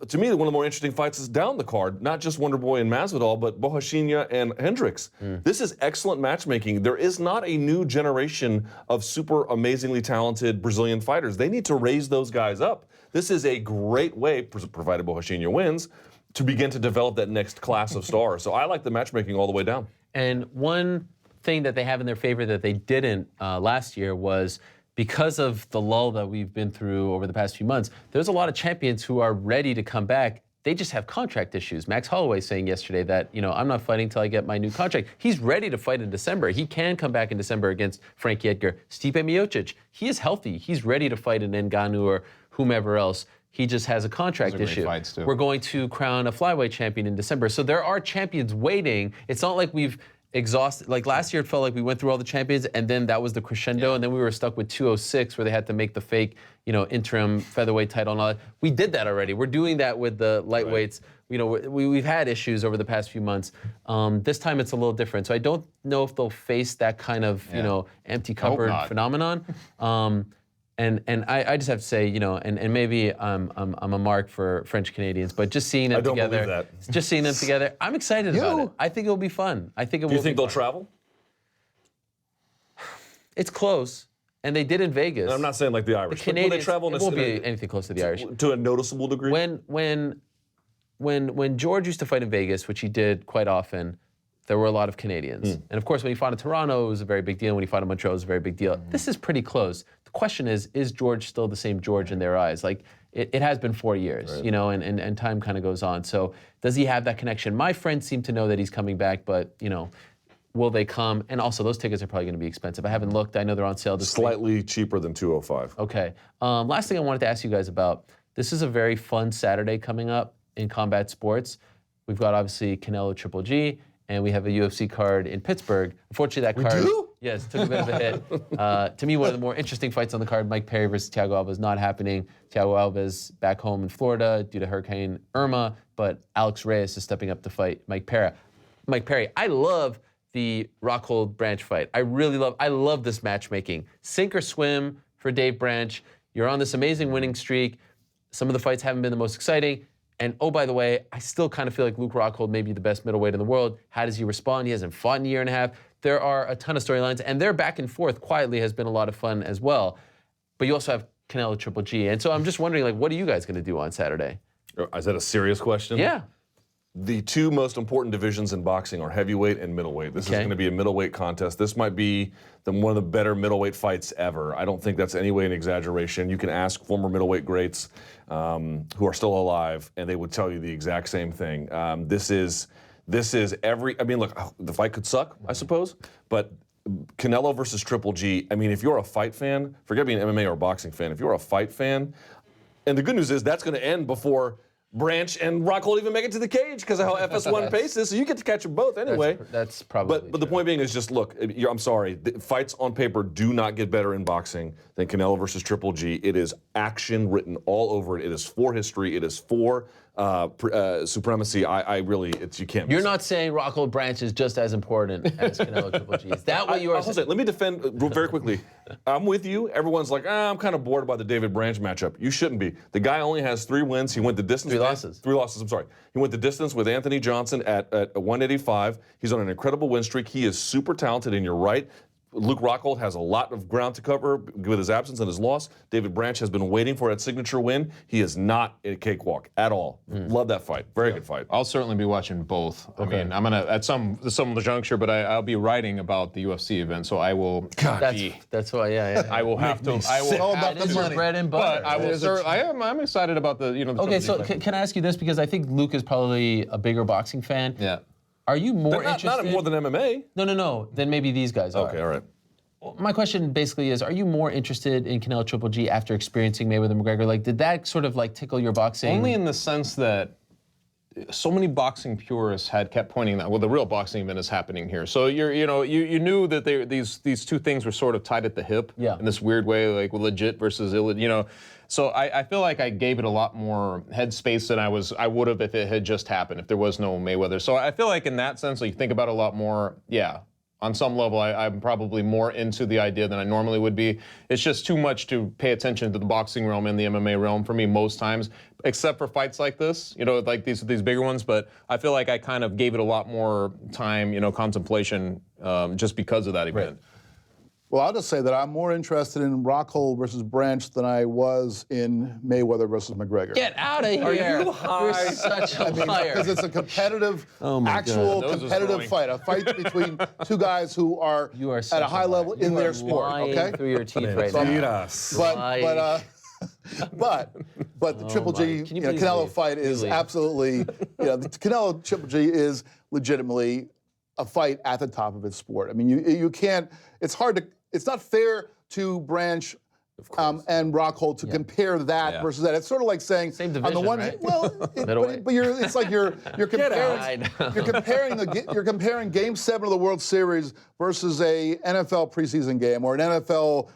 to me, one of the more interesting fights is down the card, not just Wonder Boy and Masvidal, but Borrachinha and Hendricks. This is excellent matchmaking. There is not a new generation of super amazingly talented Brazilian fighters. They need to raise those guys up. This is a great way, provided Borrachinha wins, to begin to develop that next class of stars. So I like the matchmaking all the way down. And one thing that they have in their favor that they didn't last year was because of the lull that we've been through over the past few months, there's a lot of champions who are ready to come back. They just have contract issues. Max Holloway saying yesterday that, I'm not fighting until I get my new contract. He's ready to fight in December. He can come back in December against Frankie Edgar. Stipe Miocic, he is healthy. He's ready to fight in Ngannou or whomever else. He just has a contract issue. fights, too. We're going to crown a flyweight champion in December. So there are champions waiting. It's not like we've exhausted. Like last year, it felt like we went through all the champions, and then that was the crescendo, and then we were stuck with 206, where they had to make the fake, interim featherweight title and all that. We did that already. We're doing that with the lightweights. Right. We've had issues over the past few months. This time it's a little different. So I don't know if they'll face that kind of empty cupboard phenomenon. And I just have to say, and maybe I'm a mark for French Canadians, but just seeing them together, just seeing them together, I'm excited about it. I think it'll be fun. I think it will. Do you think they'll travel? It's close, and they did in Vegas. And I'm not saying like the Irish. The Canadians, will they travel it won't be anything close to the Irish. To a noticeable degree? When George used to fight in Vegas, which he did quite often, there were a lot of Canadians. And of course, when he fought in Toronto, it was a very big deal. When he fought in Montreal, it was a very big deal. This is pretty close. The question is George still the same George in their eyes? Like, it has been 4 years, you know, and time kind of goes on. So does he have that connection? My friends seem to know that he's coming back, but, you know, will they come? And also, those tickets are probably going to be expensive. I haven't looked. I know they're on sale this week. Slightly cheaper than 205. Okay. Last thing I wanted to ask you guys about, this is a very fun Saturday coming up in combat sports. We've got, obviously, Canelo Triple G, and we have a UFC card in Pittsburgh. Unfortunately, that card... We do? Yes, took a bit of a hit. To me, one of the more interesting fights on the card, Mike Perry versus Thiago Alves, is not happening. Thiago Alves back home in Florida due to Hurricane Irma, but Alex Reyes is stepping up to fight Mike Perry. I love the Rockhold Branch fight. I love this matchmaking. Sink or swim for Dave Branch. You're on this amazing winning streak. Some of the fights haven't been the most exciting. And oh, by the way, I still kind of feel like Luke Rockhold may be the best middleweight in the world. How does he respond? He hasn't fought in a year and a half. There are a ton of storylines, and their back and forth quietly has been a lot of fun as well. But you also have Canelo Triple G. And so I'm just wondering, like, what are you guys going to do on Saturday? Is that a serious question? Yeah. The two most important divisions in boxing are heavyweight and middleweight. This is going to be a middleweight contest. This might be one of the better middleweight fights ever. I don't think that's any way an exaggeration. You can ask former middleweight greats who are still alive, and they would tell you the exact same thing. This is I mean, look, the fight could suck, I suppose, but Canelo versus Triple G, I mean, if you're a fight fan, forget being an MMA or boxing fan, if you're a fight fan, and the good news is that's going to end before Branch and Rockhold even make it to the cage because of how FS1 pace is, so you get to catch them both anyway. That's probably But the point being is just, look, I'm sorry, the fights on paper do not get better in boxing than Canelo versus Triple G. It is action written all over it. It is for history. It is for supremacy. You can't. You're not saying Rockhold Branch is just as important as Canelo Triple G. Is that what you are saying? Let me defend very quickly. I'm with you. Everyone's like, I'm kind of bored by the David Branch matchup. You shouldn't be. The guy only has 3 wins. He went the distance. 3 losses. 3 losses, I'm sorry. He went the distance with Anthony Johnson at 185. He's on an incredible win streak. He is super talented, and you're right. Luke Rockhold has a lot of ground to cover with his absence and his loss. David Branch has been waiting for that signature win. He is not a cakewalk at all. Love that fight. Very good fight. I'll certainly be watching both. Okay. I mean, I'm gonna at some juncture, but I'll be writing about the UFC event, so I will. That's why. Yeah. I will have to. I will. All about It is the your money. bread and butter. But I will. I'm excited about the. The Okay, so Triple G fight. can I ask you this, because I think Luke is probably a bigger boxing fan. Yeah. Are you more interested? Not more than MMA. No. Then maybe these guys are. Okay, all right. My question basically is, are you more interested in Canelo Triple G after experiencing Mayweather McGregor? Like, did that sort of like tickle your boxing? Only in the sense that so many boxing purists had kept pointing that, well, the real boxing event is happening here. So you knew that these two things were sort of tied at the hip in this weird way, like legit versus illegit, So I feel like I gave it a lot more headspace than I would have if it had just happened, if there was no Mayweather. So I feel like in that sense, like, you think about it a lot more, on some level, I'm probably more into the idea than I normally would be. It's just too much to pay attention to the boxing realm and the MMA realm for me most times, except for fights like this, like these bigger ones. But I feel like I kind of gave it a lot more time, contemplation, just because of that event. Right. Well, I'll just say that I'm more interested in Rockhold versus Branch than I was in Mayweather versus McGregor. Get out of here! You're such a liar. Because it's a competitive, competitive fight. A fight between two guys who are at a high level in their sport. Okay. Through your teeth right now. But the Triple G Canelo fight is absolutely the Canelo Triple G is legitimately a fight at the top of its sport. I mean, you can't. It's not fair to Branch and Rockhold to compare that versus that. It's sort of like saying same division, on the one right? hand, well, it's like you're comparing Game 7 of the World Series versus a NFL preseason game or an NFL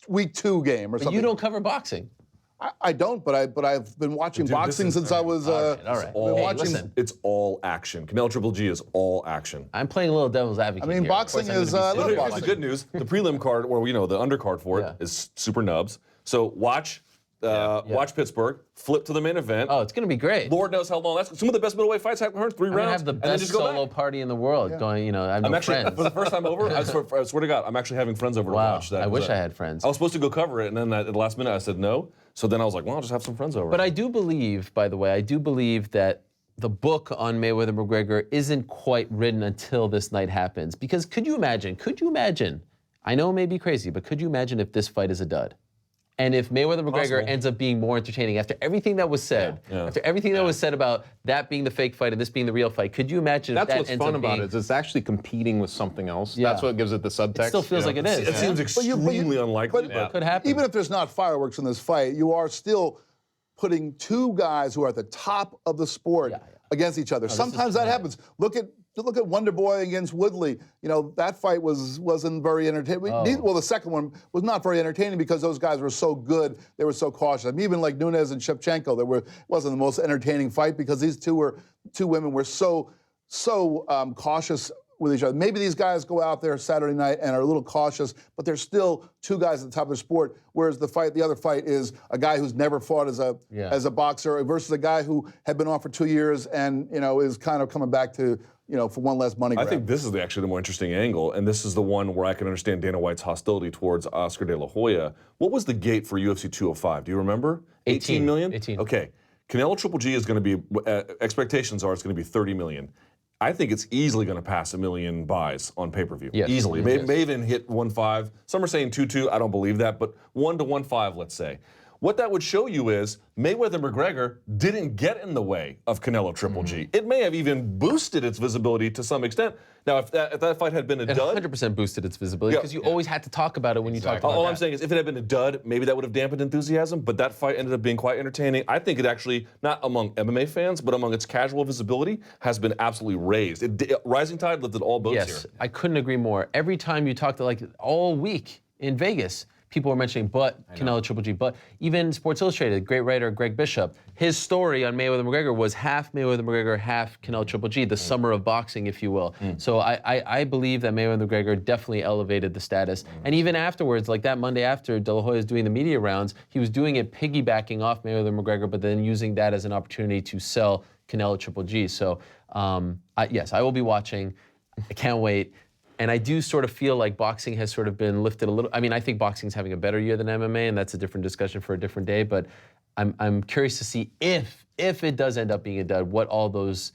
Week 2 game or something. You don't cover boxing. I don't, but I've been watching boxing since I was. All right. Listen, it's all action. Canelo Triple G is all action. I'm playing a little devil's advocate. I mean, here. boxing is. Here's the good news: the prelim card, or the undercard for it, is super nubs. So watch Pittsburgh, flip to the main event. Oh, it's going to be great. Lord knows how long. That's some of the best middleweight fights haven't heard. 3 rounds. I'm going to have the best solo party in the world going, I have no friends. For the first time over, I swear to God, I'm actually having friends over to watch that. I wish I had friends. I was supposed to go cover it, and then at the last minute I said no. So then I was like, well, I'll just have some friends over. But I do believe, by the way, that the book on Mayweather-McGregor isn't quite written until this night happens. Because could you imagine, I know it may be crazy, but could you imagine if this fight is a dud? And if Mayweather-McGregor ends up being more entertaining after everything that was said, after everything that was said about that being the fake fight and this being the real fight, could you imagine if that ends up being... That's what's fun about it, is it's actually competing with something else. That's what gives it the subtext. It still feels like it is. It seems extremely unlikely, but it could happen. Even if there's not fireworks in this fight, you are still putting two guys who are at the top of the sport against each other. Sometimes that happens. Look at Wonder Boy against Woodley. You know, that fight wasn't very entertaining. Well, the second one was not very entertaining because those guys were so good. They were so cautious. I mean, even like Nunez and Shevchenko, wasn't the most entertaining fight because these two women were so cautious with each other. Maybe these guys go out there Saturday night and are a little cautious, but they're still two guys at the top of the sport. Whereas the other fight is a guy who's never fought as a boxer versus a guy who had been on for 2 years and is kind of coming back to for one less money grab. I think this is actually the more interesting angle, and this is the one where I can understand Dana White's hostility towards Oscar De La Hoya. What was the gate for UFC 205? Do you remember? 18 million? 18. Okay. Canelo Triple G is going to be, expectations are it's going to be 30 million. I think it's easily going to pass 1 million buys on pay-per-view. Yes. Easily. May even hit 1.5. Some are saying 2.2. I don't believe that, but 1 to 1.5, let's say. What that would show you is Mayweather-McGregor didn't get in the way of Canelo Triple G. It may have even boosted its visibility to some extent. Now, if that fight had been a dud... 100% boosted its visibility because you always had to talk about it when you talked about All I'm saying is if it had been a dud, maybe that would have dampened enthusiasm, but that fight ended up being quite entertaining. I think it actually, not among MMA fans, but among its casual visibility, has been absolutely raised. Rising tide lifted all boats here. Yes, I couldn't agree more. Every time you talked to, all week in Vegas, people were mentioning Canelo Triple G, but even Sports Illustrated, great writer Greg Bishop, his story on Mayweather-McGregor was half Mayweather-McGregor, half Canelo Triple G, the summer of boxing, if you will. So I believe that Mayweather-McGregor definitely elevated the status. And even afterwards, like that Monday after De La Hoya was doing the media rounds, he was doing it piggybacking off Mayweather-McGregor, but then using that as an opportunity to sell Canelo Triple G. So yes, I will be watching. I can't wait. And I do sort of feel like boxing has sort of been lifted a little. I mean, I think boxing's having a better year than MMA, and that's a different discussion for a different day. But I'm curious to see if it does end up being a dud, what all those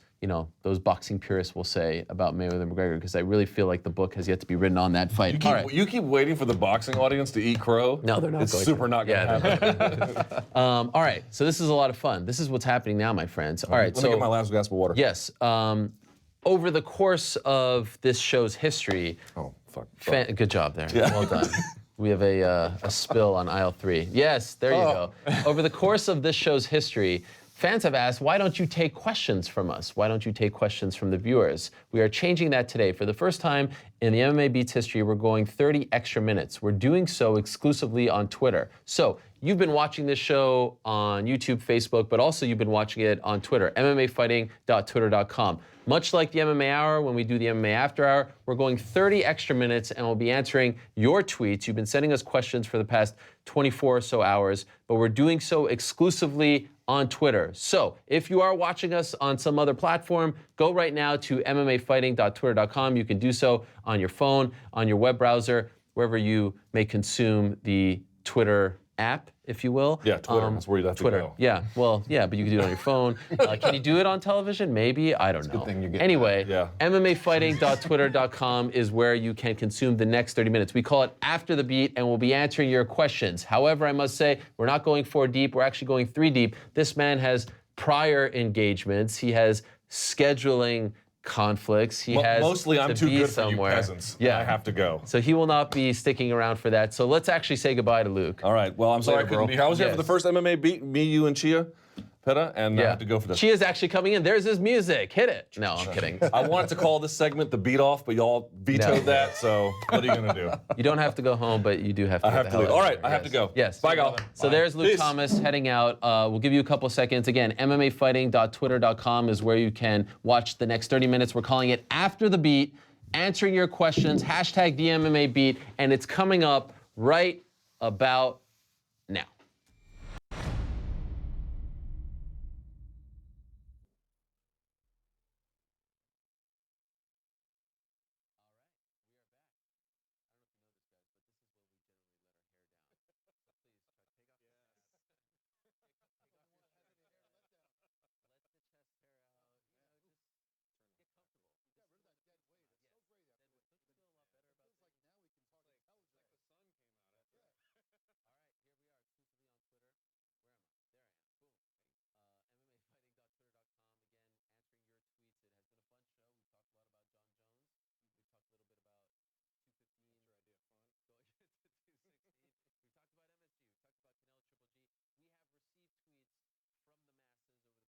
boxing purists will say about Mayweather-McGregor, because I really feel like the book has yet to be written on that fight. You keep waiting for the boxing audience to eat crow. No, they're not. It's super not going to happen. All right, so this is a lot of fun. This is what's happening now, my friends. All right, Let me get my last glass of water. Yes. Over the course of this show's history, good job there. Yeah. Well done. We have a spill on aisle 3. Yes, there you go. Over the course of this show's history, fans have asked, why don't you take questions from us? Why don't you take questions from the viewers? We are changing that today. For the first time in the MMA Beats history, we're going 30 extra minutes. We're doing so exclusively on Twitter. So you've been watching this show on YouTube, Facebook, but also you've been watching it on Twitter, MMAfighting.twitter.com. Much like the MMA Hour, when we do the MMA After Hour, we're going 30 extra minutes and we'll be answering your tweets. You've been sending us questions for the past 24 or so hours, but we're doing so exclusively on Twitter. So if you are watching us on some other platform, go right now to MMAfighting.twitter.com. You can do so on your phone, on your web browser, wherever you may consume the Twitter app, if you will. Yeah, Twitter. That's where you'd have to go. Yeah, well, yeah, but you can do it on your phone. Can you do it on television? Maybe. I don't know. Good thing you get anyway, that. MMAfighting.twitter.com is where you can consume the next 30 minutes. We call it After the Beat, and we'll be answering your questions. However, I must say, we're not going 4 deep. We're actually going 3 deep. This man has prior engagements. He has scheduling conflicts. He has mostly I'm too good somewhere. for you peasants. Yeah, I have to go. So he will not be sticking around for that. So let's actually say goodbye to Luke. All right. Well, I'm sorry I couldn't be here. I was here for the first MMA Beat, me, you, and Chia Petta, and I have to go for this. Chia's actually coming in. There's his music. Hit it. No, I'm kidding. I wanted to call this segment the Beat Off, but y'all vetoed that. So what are you gonna do? You don't have to go home, but you do have to. I have to leave. All right, I have to go. Yes. Bye, y'all. So there's Luke Thomas heading out. We'll give you a couple of seconds. Again, MMAfighting.twitter.com is where you can watch the next 30 minutes. We're calling it After the Beat, answering your questions. #TheMMABeat, and it's coming up right about now.